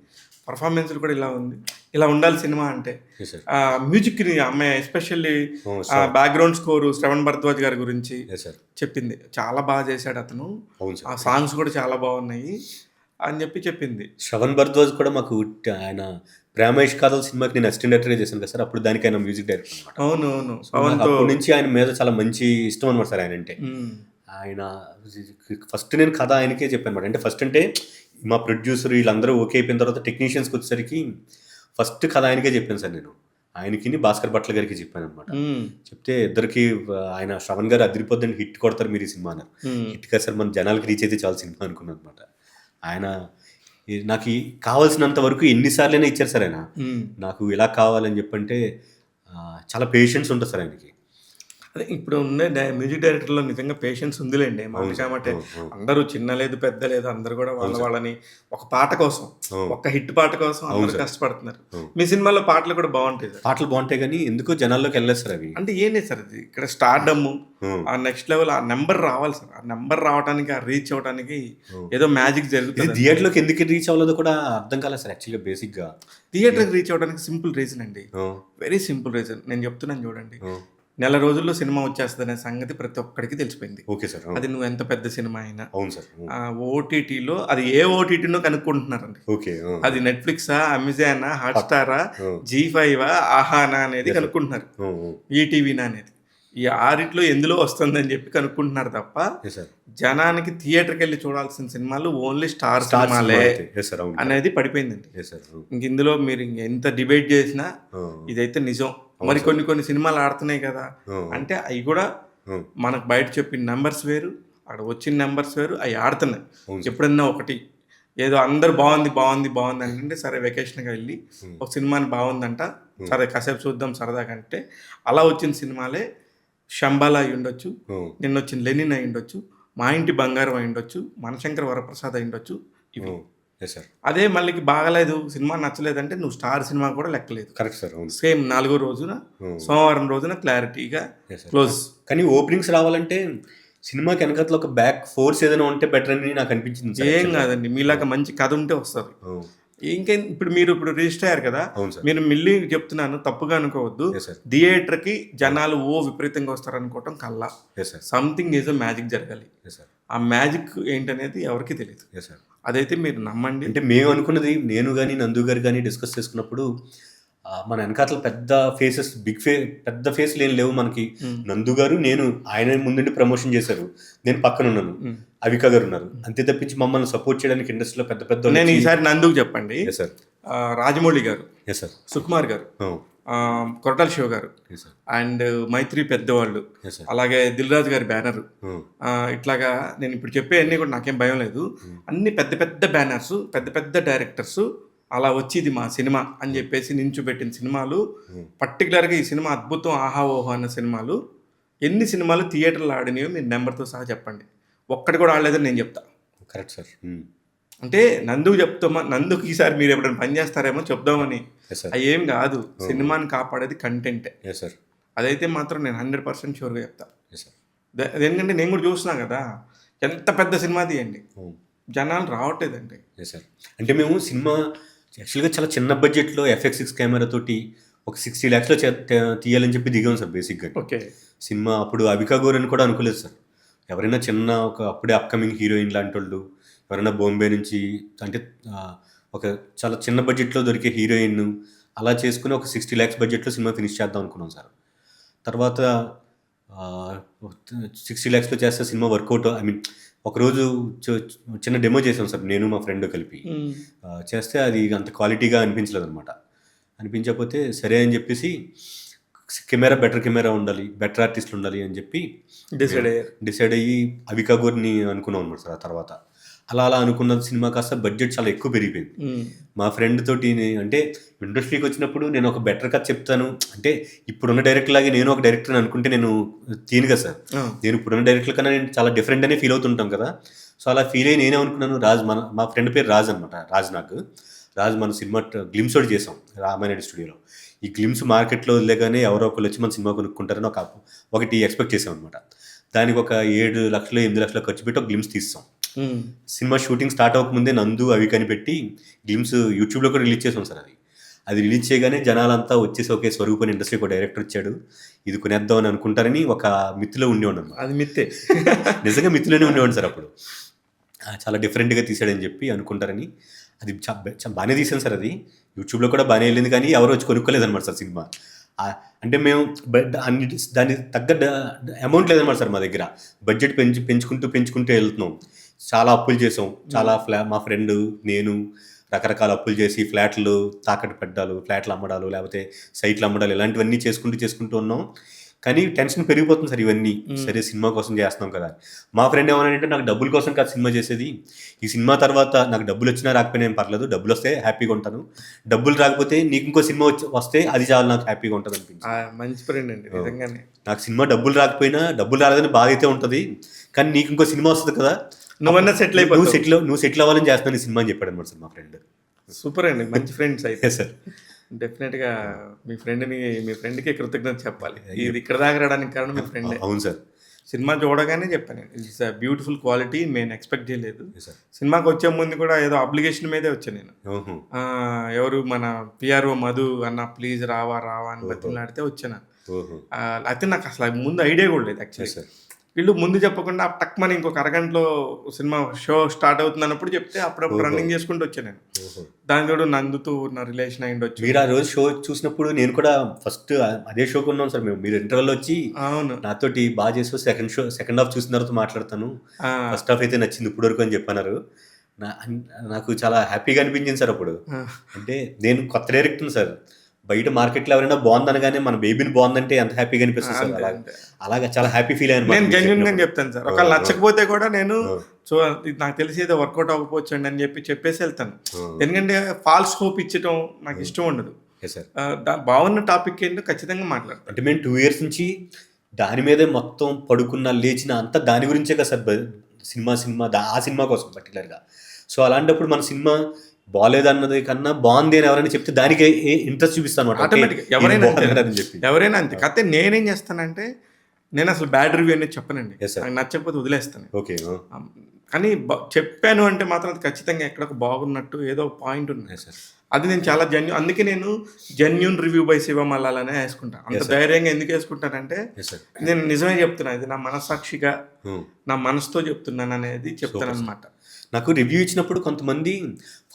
పర్ఫార్మెన్స్లు కూడా ఇలా ఉంది, ఇలా ఉండాలి సినిమా అంటే. మ్యూజిక్ని అమ్మాయి especially background score Shravan Bharadwaj గారి గురించి చెప్పింది. చాలా బాగా చేశాడు అతను, ఆ సాంగ్స్ కూడా చాలా బాగున్నాయి అని చెప్పింది. శ్రవణ్ భరద్వాజ్ కూడా మాకు ఆయన ప్రేమేష్ కాదల్ సినిమాకి నేను అసిస్టెంట్ డైరెక్టర్గా చేశాను కదా సార్, అప్పుడు దానికి ఆయన మ్యూజిక్ డైరెక్టర్ అనమాట. అవునవును. అప్పటి నుంచి ఆయన మీద చాలా మంచి ఇష్టం అనమాట సార్. ఆయన అంటే ఆయన ఫస్ట్ నేను కథ ఆయనకే చెప్పాను అనమాట. అంటే ఫస్ట్ అంటే మా ప్రొడ్యూసర్ వీళ్ళందరూ ఓకే అయిపోయిన తర్వాత టెక్నీషియన్స్కి వచ్చేసరికి ఫస్ట్ కథ ఆయనకే చెప్పాను సార్. నేను ఆయనకి భాస్కర్ భట్ల గారికి చెప్పాను అనమాట. చెప్తే ఇద్దరికి ఆయన శ్రవణ్ గారు అదిరిపోద్దని హిట్ కొడతారు మీరు ఈ సినిమా అన్నారు. హిట్ కాదు సార్, మన జనాలకి రీచ్ అయితే చాలా సినిమా అనుకున్నాను అనమాట. ఆయన నాకు కావాల్సినంత వరకు ఎన్నిసార్లైనా ఇచ్చారు సార్. ఆయన నాకు ఇలా కావాలని చెప్పంటే చాలా పేషెన్స్ ఉంటుంది సార్ ఆయనకి. అదే ఇప్పుడు ఉన్న మ్యూజిక్ డైరెక్టర్లో నిజంగా పేషెన్స్ ఉందిలేండి. కాబట్టి అందరూ చిన్న లేదు పెద్ద లేదు, అందరు కూడా వాళ్ళని ఒక పాట కోసం, ఒక హిట్ పాట కోసం అందరూ కష్టపడుతున్నారు. మీ సినిమాలో పాటలు కూడా బాగుంటాయి సార్. పాటలు బాగుంటాయి కానీ ఎందుకో జనాల్లోకి వెళ్ళలేదు సార్ అవి. అంటే ఏంటి సార్ అది, ఇక్కడ స్టార్డమ్ ఆ నెక్స్ట్ లెవెల్, ఆ నెంబర్ రావాలి సార్. ఆ నెంబర్ రావడానికి, ఆ రీచ్ అవ్వడానికి ఏదో మ్యాజిక్ జరుగుతుంది. థియేటర్లోకి ఎందుకు రీచ్ అవ్వలేదో కూడా అర్థం కాలేదు సార్. యాక్చువల్గా బేసిక్గా థియేటర్కి రీచ్ అవ్వడానికి సింపుల్ రీజన్ అండి, వెరీ సింపుల్ రీజన్. నేను చెప్తున్నాను చూడండి, నెల రోజుల్లో సినిమా వచ్చేస్తుంది అనే సంగతి ప్రతి ఒక్కడికి తెలిసిపోయింది. Okay sir. అది నువ్వు ఎంత పెద్ద సినిమా అయినా. అవును సార్. OTTలో అది ఏ OTTనో కనుక్కుంటున్నారండి. ఓకే. అది నెట్ఫ్లిక్సా, అమెజానా, హాట్స్టారా, G5 ఆహానా అనేది కనుక్కుంటున్నారు, ఈటీవీనా అనేది. ఈ ఆరిట్లో ఎందులో వస్తుందని చెప్పి కనుక్కుంటున్నారు తప్ప జనానికి థియేటర్కి వెళ్ళి చూడాల్సిన సినిమాలు ఓన్లీ స్టార్ సినిమాలే అనేది పడిపోయిందండి. ఇంక ఇందులో మీరు ఎంత డిబేట్ చేసినా ఇదైతే నిజం. మరి కొన్ని సినిమాలు ఆడుతున్నాయి కదా అంటే అవి కూడా మనకు బయట చెప్పిన నెంబర్స్ వేరు, అక్కడ వచ్చిన నెంబర్స్ వేరు, అవి ఆడుతున్నాయి. ఎప్పుడన్నా ఒకటి ఏదో అందరు బాగుంది అంటే సరే వెకేషన్గా వెళ్ళి ఒక సినిమాని బాగుందంట, సరే కాసేపు చూద్దాం సరదా కంటే అలా వచ్చిన సినిమాలే శంబాలా అయి ఉండొచ్చు, నిన్న వచ్చిన లెనిన్ అయి ఉండొచ్చు, మా ఇంటి బంగారం అయి ఉండొచ్చు, మనశంకర వరప్రసాద్ అయి ఉండొచ్చు. ఇవి ఎస్ సార్. అదే మళ్ళీ బాగలేదు, సినిమా నచ్చలేదంటే నువ్వు స్టార్ సినిమా కూడా లెక్కలేదు. Correct sir. అవును. సేమ్ 4వ రోజున సోమవారం రోజున క్లారిటీగా క్లోజ్. కానీ ఓపెనింగ్స్ రావాలంటే సినిమాకి వెనకట్లో ఒక బ్యాక్ ఫోర్స్ ఏదైనా ఉంటే బెటర్ అని నాకు అనిపించింది సార్. ఏం కాదండి, మీలాగా మంచి కథ ఉంటే వస్తుంది. ఇంకేం ఇప్పుడు రిజిస్టర్ అయ్యారు కదా, అవును సార్. మీరు మళ్ళీ చెప్తున్నాను, తప్పుగా అనుకోవద్దు. Yes, sir. థియేటర్కి జనాలు విపరీతంగా వస్తారు అనుకోవటం కల్లా. Yes sir. Something is magic జరగాలి. Yes sir. ఆ మ్యాజిక్ ఏంటనేది ఎవరికి తెలియదు. Yes sir. అదైతే మీరు నమ్మండి. అంటే మేము అనుకున్నది, నేను కానీ నందు గారు కానీ డిస్కస్ చేసుకున్నప్పుడు మన వెనకాతల పెద్ద ఫేసెస్, పెద్ద ఫేస్లు ఏం లేవు మనకి. నందు గారు, నేను, ఆయన ముందుండి ప్రమోషన్ చేశారు, నేను పక్కన ఉన్నాను, అవికా గారు ఉన్నారు. అంతే తప్పించి మమ్మల్ని సపోర్ట్ చేయడానికి ఇండస్ట్రీలో పెద్ద పెద్ద. నేను ఈసారి నందుకు చెప్పండి. Yes sir. రాజమౌళి గారు, ఎస్ సార్, సుకుమార్ గారు, కొరటాల శివ గారు అండ్ మైత్రి పెద్దవాళ్ళు, అలాగే దిల్ రాజు గారి బ్యానర్, ఇట్లాగా నేను ఇప్పుడు చెప్పే అన్నీ కూడా నాకేం భయం లేదు. అన్ని పెద్ద పెద్ద బ్యానర్స్, పెద్ద పెద్ద డైరెక్టర్స్ అలా వచ్చి ఇది మా సినిమా అని చెప్పేసి నించుపెట్టిన సినిమాలు. పర్టికులర్గా ఈ సినిమా అద్భుతం, ఆహా ఓహో అన్న సినిమాలు. ఎన్ని సినిమాలు థియేటర్లో ఆడినయో మీరు నెంబర్తో సహా చెప్పండి. ఒక్కటి కూడా ఆడలేదని నేను చెప్తా. Correct sir. అంటే నందుకు చెప్తామా, నందుకు ఈసారి మీరు ఎప్పుడైనా పని చేస్తారేమో చెప్దామని. అవి ఏం కాదు, సినిమాని కాపాడేది కంటెంటే. అదైతే మాత్రం నేను 100% షూర్గా చెప్తా. ఎందుకంటే నేను కూడా చూస్తున్నా కదా, ఎంత పెద్ద సినిమా తీయండి, జనాలు రావట్లేదండి. సార్. అంటే మేము సినిమా యాక్చువల్గా చాలా చిన్న బడ్జెట్లో FX6 కెమెరా తోటి ఒక 60 lakhsలో తీయాలని చెప్పి దిగాం సార్ బేసిక్గా. ఓకే. సినిమా అప్పుడు అవికా గోర్ అని కూడా అనుకోలేదు సార్. ఎవరైనా చిన్న ఒక అప్పుడే అప్కమింగ్ హీరోయిన్ లాంటి వాళ్ళు, ఎవరైనా బాంబే నుంచి, అంటే ఒక చాలా చిన్న బడ్జెట్లో దొరికే హీరోయిన్ అలా చేసుకుని ఒక 60 lakhs బడ్జెట్లో సినిమా ఫినిష్ చేద్దాం అనుకున్నాం సార్. తర్వాత 60 lakhsలో చేస్తే సినిమా వర్కౌట్, ఐ మీన్ ఒకరోజు చిన్న డెమో చేసాం సార్, నేను మా ఫ్రెండ్ కలిపి. చేస్తే అది అంత క్వాలిటీగా అనిపించలేదు అనమాట. అనిపించకపోతే సరే అని చెప్పేసి బెటర్ కెమెరా ఉండాలి, బెటర్ ఆర్టిస్టులు ఉండాలి అని చెప్పి డిసైడ్ అయ్యి అవికా గోర్ని అనుకున్నాం అనమాట సార్. ఆ తర్వాత అలా అనుకున్న సినిమా కాస్త బడ్జెట్ చాలా ఎక్కువ పెరిగిపోయింది. మా ఫ్రెండ్ తోటి, అంటే ఇండస్ట్రీకి వచ్చినప్పుడు నేను ఒక బెటర్ కథ చెప్తాను అంటే, ఇప్పుడున్న డైరెక్టర్ లాగే నేను ఒక డైరెక్టర్ అనుకుంటే నేను తీను కదా సార్. నేను ఇప్పుడున్న డైరెక్టర్ కన్నా నేను చాలా డిఫరెంట్ అనే ఫీల్ అవుతుంటాం కదా. సో అలా ఫీల్ అయ్యి నేనే అనుకున్నాను, మా ఫ్రెండ్ పేరు రాజ్ అనమాట. రాజ్ మన సినిమా గ్లిమ్స్ ఒకటి చేసాం రామాయణ స్టూడియోలో. ఈ గ్లిమ్స్ మార్కెట్లో వదిలేగానే ఎవరో ఒకరు వచ్చి మన సినిమా కొనుక్కుంటారని ఒకటి ఎక్స్పెక్ట్ చేసాం అనమాట. దానికి ఒక 7 లక్షలు 8 లక్షలు ఖర్చు పెట్టి ఒక గ్లిమ్స్ తీస్తాం. సినిమా షూటింగ్ స్టార్ట్ అవ్వకముందే నందు అవి కనిపెట్టి గ్లిమ్స్ యూట్యూబ్లో కూడా రిలీజ్ చేసాం సార్. అది రిలీజ్ చేయగానే జనాలంతా వచ్చేసి ఒకే స్వరూపని ఇండస్ట్రీకి ఒక డైరెక్టర్ వచ్చాడు, ఇది కొనేద్దాం అని అనుకుంటారని ఒక మిత్తులో ఉండేవాడు అనమాట. అది మిత్తే, నిజంగా మిత్తులోనే ఉండేవాడు సార్. అప్పుడు చాలా డిఫరెంట్గా తీసాడని చెప్పి అనుకుంటారని అది బాగానే తీసాను సార్. అది యూట్యూబ్లో కూడా బాగానే వెళ్ళింది, కానీ ఎవరు వచ్చి కొనుక్కోలేదన్నమాట సార్ సినిమా. అంటే మేము దానికి తగ్గ అమౌంట్ లేదన్నమాట సార్ మా దగ్గర. బడ్జెట్ పెంచుకుంటూ వెళ్తున్నాం. చాలా అప్పులు చేసాం. చాలా మా ఫ్రెండ్, నేను రకరకాల అప్పులు చేసి ఫ్లాట్లు తాకట్టు పెట్టాలు, ఫ్లాట్లు అమ్మడాలు, లేకపోతే సైట్లు అమ్మడాలు, ఇలాంటివన్నీ చేసుకుంటూ ఉన్నాం. కానీ టెన్షన్ పెరిగిపోతుంది సార్ ఇవన్నీ. సరే సినిమా కోసం చేస్తున్నాం కదా. మా ఫ్రెండ్ ఏమన్నాడంటే, నాకు డబ్బుల కోసం కాదు సినిమా చేసేది, ఈ సినిమా తర్వాత నాకు డబ్బులు వచ్చినా రాకపోయినా ఏం పర్లేదు, డబ్బులు వస్తే హ్యాపీగా ఉంటాను, డబ్బులు రాకపోతే నీకు ఇంకో సినిమా వస్తే అది చాలా నాకు హ్యాపీగా ఉంటుంది అనిపించింది. మంచి ఫ్రెండ్ అండి నిజంగానే. నాకు సినిమా డబ్బులు రాకపోయినా, డబ్బులు రాలేదని బాధ అయితే ఉంటుంది, కానీ నీకు ఇంకో సినిమా వస్తుంది కదా, నువ్వన్నా నువ్వు సెటిల్ అవ్వాలని చేస్తున్నాను ఈ సినిమా అని చెప్పాడు అనమాట సార్ మా ఫ్రెండ్. సూపర్ అండి, మంచి ఫ్రెండ్స్ అయితే సార్. డెఫినెట్గా మీ ఫ్రెండ్కి కృతజ్ఞత చెప్పాలి. ఇది ఇక్కడ దాకా రావడానికి కారణం మీ ఫ్రెండ్. అవును సార్. సినిమా చూడగానే చెప్పాను, ఇట్స్ బ్యూటిఫుల్ క్వాలిటీ, నేను ఎక్స్పెక్ట్ చేయలేదు. సినిమాకి వచ్చే ముందు కూడా ఏదో అబ్లిగేషన్ మీదే వచ్చాను నేను. ఎవరు మన పిఆర్ఓ మధు అన్న ప్లీజ్ రావా అని బతిలాడితే వచ్చాను. అయితే నాకు అసలు ముందు ఐడియా కూడా లేదు యాక్చువల్లీ. వీళ్ళు ముందు చెప్పకుండా టక్మని ఇంకొక అరగంటలో సినిమా షో స్టార్ట్ అవుతుంది అన్నప్పుడు చెప్తే అప్పుడప్పుడు రన్నింగ్ చేసుకుంటూ వచ్చాను నేను. దాని కూడా నందుతూ నా రిలేషన్ అయ్యి ఉండొచ్చు. మీరు ఆ రోజు షో చూసినప్పుడు నేను కూడా ఫస్ట్ అదే షోకి ఉన్నాం సార్ మేము. మీరు ఇంటర్వెల్ వచ్చి అవును నాతోటి బాగా చేసి సెకండ్ హాఫ్ చూసిన తర్వాత మాట్లాడతాను, ఫస్ట్ హాఫ్ అయితే నచ్చింది ఇప్పుడు వరకు అని చెప్పన్నారు. నాకు చాలా హ్యాపీగా అనిపించింది సార్ అప్పుడు. అంటే నేను కొత్త డైరెక్టర్ సార్, బయట మార్కెట్లో ఎవరైనా బాగుందనగానే మన బేబీని బాగుందంటే ఎంత హ్యాపీగా అనిపిస్తుంది సార్. అలాగా చాలా హ్యాపీ ఫీల్ అయ్యాను. నేను జెన్యున్ గా చెప్తాను సార్, ఒకవేళ నచ్చకపోతే కూడా నేను నాకు తెలిసి ఏదో వర్కౌట్ అవ్వకపోవచ్చు అని చెప్పేసి వెళ్తాను. ఎందుకంటే ఫాల్స్ హోప్ ఇచ్చడం నాకు ఇష్టం ఉండదు. బాగున్న టాపిక్ ఏంటో ఖచ్చితంగా మాట్లాడతాను. అంటే మేము 2 years నుంచి దాని మీదే మొత్తం పడుకున్న, లేచిన అంతా దాని గురించే కదా సార్ ఆ సినిమా కోసం పర్టికులర్‌గా. సో, అలాంటప్పుడు మన సినిమా బాలేదన్నది కన్నా బావుంది అని ఎవరైనా చెప్తే దానికి ఇంట్రెస్ట్ చూపిస్తానమాట. ఓకే. ఆటోమేటిక్‌గా ఇది ఎవరైనా అంతే. బాగుందని చెప్పి. ఎవరైనా అంతే. కాకపోతే నేనేం చేస్తానంటే, నేనసలు బ్యాడ్ రివ్యూ అనేది చెప్పనండి. Yes sir. నాకు నచ్చకపోతే వదిలేస్తాను. ఓకే. ఆ! కానీ చెప్పాను అంటే మాత్రం అది ఖచ్చితంగా ఎక్కడో ఒక బాగున్నట్టు ఏదో ఒక పాయింట్ ఉంది. Yes sir. అది నేను చాలా అందుకే నేను జెన్యూన్ రివ్యూ బై శివ మల్లాలనే యేసుకుంటా. అంత Yes, sir. ధైర్యంగా ఎందుకు యేసుకుంటానంటే, యెస్ సార్. నేను నిజమే చెప్తున్నా. ఇది నా మనస్సాక్షిగా, హ్మ్. నా మనసుతో చెప్తున్నాననేది చెప్తాననమాట. నాకు రివ్యూ ఇచ్చినప్పుడు కొంతమంది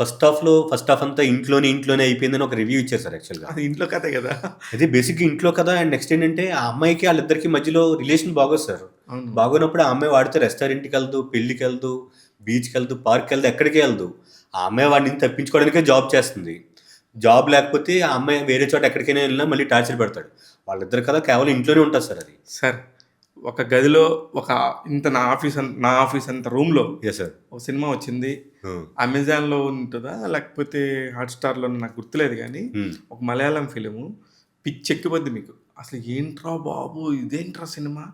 ఫస్ట్ హాఫ్ అంతా ఇంట్లోనే అయిపోయిందని ఒక రివ్యూ ఇచ్చారు సార్ యాక్చువల్‌గా. అది ఇంట్లో కథే కదా! అదే బేసిక్‌గా ఇంట్లో కదా! అండ్ నెక్స్ట్ ఏంటంటే ఆ అమ్మాయికి ఆళ్ళిద్దరికి మధ్యలో రిలేషన్ బాగోదు సార్. అవును. బాగోనప్పుడు ఆ అమ్మాయి వాడితో రెస్టారెంట్‌కెళ్ళదు, పెళ్ళికెళ్ళదు, బీచ్‌కెళ్ళదు, పార్క్‌కెళ్ళదు, ఎక్కడికి ఎళ్ళదు. ఆ అమ్మాయి వాడి నుంచి తప్పించుకోవడానికే జాబ్ చేస్తుంది. జాబ్ లేకపోతే ఆ అమ్మాయి వేరే చోట ఎక్కడికైనా ఎళ్ళినా మళ్ళీ టార్చర్ పెడతాడు. వాళ్ళిద్దరు కదా కేవలం ఇంట్లోనే ఉంటారు సార్ అది. సార్, ఒక గదిలో ఒక నా ఆఫీస్ అంత రూమ్‌లో యెస్ సార్. ఒక సినిమా వచ్చింది. హ్మ్. అమెజాన్‌లో ఉంటదా? లేకపోతే హాట్‌స్టార్‌లోనో నాకు గుర్తులేదు గానీ, హ్మ్. ఒక మలయాళం ఫిల్ము. పిచ్చెక్కిపోద్ది మీకు. అసలు ఏంట్రా బాబు! ఇదేంట్రా సినిమా?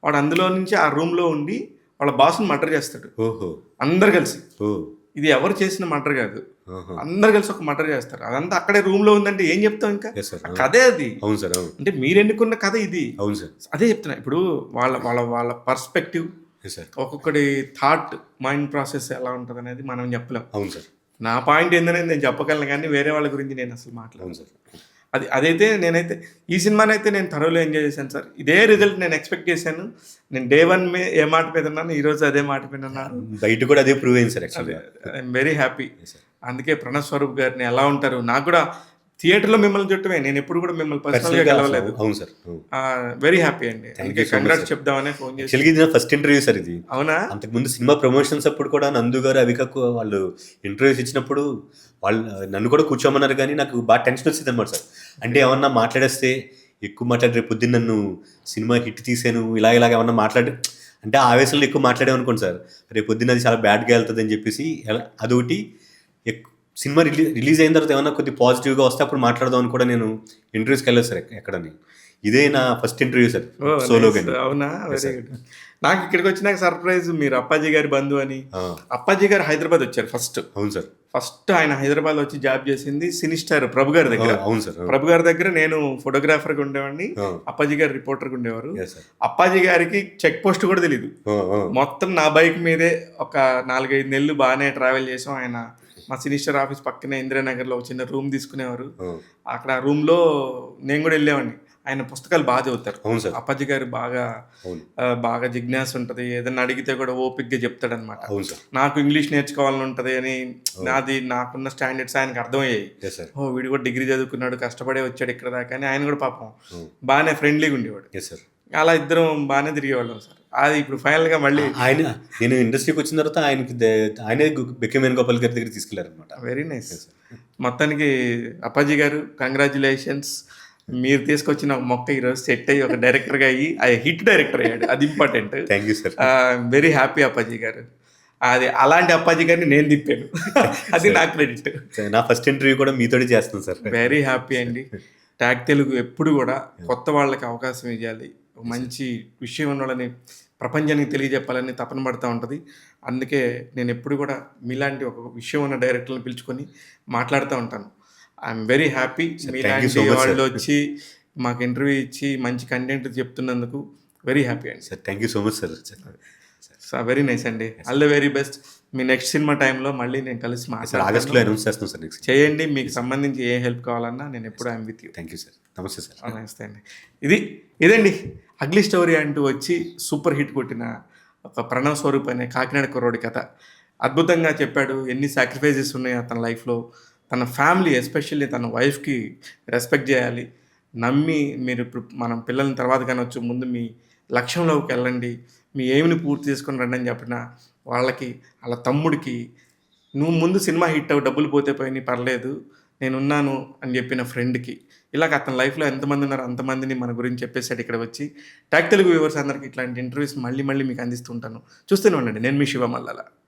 వాడు అందులో నుంచి ఆ రూమ్‌లో ఉండి వాళ్ళ బాస్‌ని మర్డర్ చేస్తాడు. ఓహో! అందరూ కలిసి. ఓహ్! ఇది ఎవరు చేసిన మర్డర్ కాదు. ఆహా! అందరూ కలిసి ఒక మర్డర్ చేస్తారు. అదంతా అక్కడే రూమ్‌లో ఉందంటే ఏం చెప్తాం ఇంకా? Yes sir. ఆ ఆ! కథే అది. అవును సార్. అవును. అంటే మీరెన్నుకున్న కథ ఇది. అవును సార్. అదే చెప్తున్నా. ఇప్పుడు వాళ్ళ వాళ్ళ వాళ్ళ పర్స్పెక్టివ్, యెస్ సార్. ఒక్కొక్కడి థాట్, మైండ్ ప్రాసెస్ ఎలా ఉంటదనేది మనం చెప్పలేం. అవును సార్. నా పాయింట్ ఏందనేది నేను చెప్పగలను గానీ, వేరే వాళ్ళ గురించి నేను అసలు మాట్లాడను. అవును సార్. అదైతే నేనైతే ఈ సినిమానైతే నేను థరోలీ ఎంజాయ్ చేశాను సార్. ఇదే రిజల్ట్ నేను ఎక్స్‌పెక్ట్ చేశాను. నేను డే 1 ఏ మాట మీద ఉన్నానో, ఈరోజు అదే మాట మీద ఉన్నాను. బయట కూడా అదే ప్రూవ్ అయింది సార్ అదే యాక్చువల్‌గా. I'm very happy. Yes sir. అందుకే ప్రణవ్ స్వరూప్ గారిని ఎలా ఉంటారు? నాకు కూడా థియేటర్‌లో మిమ్మల్ని చూడటమే. నేనెప్పుడు కూడా మిమ్మల్ని పర్సనల్‌గా పర్సనల్‌గా కలవలేదు. అవును సార్. అవును. వెరీ హ్యాపీ అండి. థాంక్ అందుకే you so much congrats sir. చెప్దామనే ఫోన్ చేసి. యాక్చువల్‌గా ఇది నా ఫస్ట్ ఇంటర్వ్యూ సార్ ఇది. అవునా? అంతకుముందు సినిమా ప్రమోషన్స్ అప్పుడు కూడా నందు గారు, అవికకు వాళ్ళు ఇంటర్వ్యూస్ ఇచ్చినప్పుడు వాళ్ళు నన్ను కూడా కూర్చోమన్నారు గానీ, నాకు బాగా టెన్షన్ వచ్చేదనమాట సార్. అంటే ఏమన్నా మాట్లాడేస్తే ఎక్కువ మాట్లాడి రేపు పొద్దున్న నన్ను సినిమా హిట్ తీసాను ఇలాగ ఏమన్నా అంటే ఆ ఆవేశంలో ఎక్కువ మాట్లాడామనుకోండి సార్, రేపు పొద్దున్న అది చాలా బ్యాడ్‌గా ఎళ్తదని చెప్పేసి అదొకటి సినిమా రిలీజ్ అయిన తర్వాత ఏమన్నా కొద్దిగా పాజిటివ్‌గా వస్తే అప్పుడు మాట్లాడదాం అని కూడా నేను ఇంటర్వ్యూస్‌కెళ్ళలేదు సార్ ఎక్కడని. ఇదే నా ఫస్ట్ ఇంటర్వ్యూ సార్ ఓహ్! సోలోగాని. నైస్. అవునా? Yes very sir. గుడ్. నాకు ఇక్కడికి వచ్చినాక సర్ప్రైజ్, మీరు అప్పాజీ గారి బంధువు అని. ఆ! అప్పాజీ గారు హైదరాబాద్ వచ్చారు ఫస్ట్. అవును సార్. ఫస్ట్ ఆయన హైదరాబాద్‌లో వచ్చి జాబ్ చేసింది సినీ స్టార్ ప్రభు గారి దగ్గర. అవును సార్. అవును. ప్రభు గారి దగ్గర నేను ఫోటోగ్రాఫర్‌గా ఉండేవాడిని. ఆ! అప్పాజీ గారు రిపోర్టర్‌గా ఉండేవారు. Yes sir. అప్పాజీ గారికి చెక్ పోస్ట్ కూడా తెలీదు. ఆ! ఆ! మొత్తం నా బైక్ మీదే ఒక 4, 5 నెలలు బాగానే ట్రావెల్ చేసాం. ఆయన మా సినీ స్టార్ ఆఫీస్ పక్కనే ఇందిరానగర్‌లో ఒక చిన్న రూమ్ తీసుకునేవారు. ఆ! అక్కడ ఆ రూమ్‌లో నేను కూడా వెళ్ళేవాడిని. ఆయన పుస్తకాలు బాగా చదువుతారు. అవును సార్. అప్పాజీ గారు బాగా అవును. బాగా జిజ్ఞాస ఉంటది. ఏదన్నా అడిగితే కూడా ఓపికగా చెప్తాడనమాట. అవును సార్. నాకు ఇంగ్లీష్ నేర్చుకోవాలని ఉంటది అని అవును. నాకున్న స్టాండర్డ్స్ ఆయనకు అర్థమయ్యాయి. Yes sir. ఓహ్! వీడు కూడా డిగ్రీ చదువుకున్నాడు, కష్టపడే వచ్చాడు ఇక్కడ దాకా అని ఆయన కూడా పాపం అవును. బాగానే ఫ్రెండ్లీగా ఉండేవాడు. Yes sir. అలా ఇద్దరం బాగానే తిరిగేవాళ్ళం సార్. అది ఇప్పుడు ఫైనల్‌గా మళ్ళీ నేను ఇండస్ట్రీకి వచ్చిన తర్వాత ఆయనే బిక్కిం వేణుగోపాల్ గారి దగ్గరికి తీసుకెళ్లారనమాట. Very nice. Yes sir. మొత్తానికి అప్పాజీ గారు కంగ్రాచ్యులేషన్స్. మీరు తీసుకొచ్చిన ఒక మొక్క ఈరోజు సెట్ అయ్యి ఒక డైరెక్టర్‌గా అయ్యి హిట్ డైరెక్టర్ అయ్యాడు. అది important. Thank you sir. Very happy Appaji గారు. అది అలాంటి అప్పాజీ గారిని నేను తిప్పాను. అది నా క్రెడిట్. నా ఫస్ట్ ఇంటర్వ్యూ కూడా మీతోనే చేస్తున్నాను సార్. వెరీ హ్యాపీ అండి. ట్యాగ్ తెలుగు ఎప్పుడు కూడా కొత్త వాళ్ళకి అవకాశం ఇవ్వాలి. ఒక మంచి విషయం ఉన్నోళ్ళని ప్రపంచానికి తెలియజెప్పాలని తపన పడతా ఉంటది. అందుకే నేను ఎప్పుడు కూడా మీలాంటి ఒక విషయం ఉన్న డైరెక్టర్‌లని పిలుచుకొని మాట్లాడుతూ ఉంటాను. I'm very happy. Thank you మీలాంటి so much, sir. వాళ్ళు వచ్చి మాకు ఇంటర్వ్యూ ఇచ్చి మంచి కంటెంట్ చెప్తున్నందుకు వెరీ హ్యాపీ అండి. Sir thank you so much sir. So very nice అండి. All the very best. మీ నెక్స్ట్ సినిమా టైంలో మళ్ళీ నేను కలిసి సార్ మాట్లాడతాను. ఆగస్ట్‌లో అనౌన్స్ చేస్తాం సార్ నెక్స్ట్. చేయండి. మీకు సంబంధించి ఏ హెల్ప్ కావాలన్నా నేను ఎప్పుడు I'm with you. Thank you sir. నమస్తే సార్. నమస్తే అండి. ఇదండి అగ్లీ స్టోరీ అంటూ వచ్చి సూపర్ హిట్ కొట్టిన ఒక ప్రణవ్ స్వరూప్ అనే కాకినాడ కుర్రోడి కథ. అద్భుతంగా చెప్పాడు. ఎన్ని సాక్రిఫైజెస్ ఉన్నాయి అతని లైఫ్‌లో. తన ఫ్యామిలీ ఎస్పెషల్లీ తన వైఫ్‌కి రెస్పెక్ట్ చేయాలి. నమ్మి మీరు ఇప్పుడు మనం పిల్లల్ని తర్వాత కనొచ్చు. ముందు మీ లక్ష్యంలోకి వెళ్ళండి. మీ ఎయిమ్‌ని పూర్తి చేసుకొని రండి అని చెప్పిన వాళ్ళకి, ఆళ్ళ తమ్ముడికి, నువ్వు ముందు సినిమా హిట్ అవ్వు, డబ్బులు పోతే పోయినయి పర్లేదు, నేనున్నాను అని చెప్పిన ఫ్రెండ్‌కి, ఇలాగ అతని లైఫ్‌లో ఎంతమంది ఉన్నారో అంతమందిని మన గురించి చెప్పేసాడు ఇక్కడ వచ్చి. టాక్ తెలుగు వ్యూవర్స్ అందరికి ఇట్లాంటి ఇంటర్వ్యూస్ మళ్ళీ మళ్ళీ మీకు అందిస్తూ ఉంటాను. చూస్తూనే ఉండండి. నేను మీ శివ మల్లాల.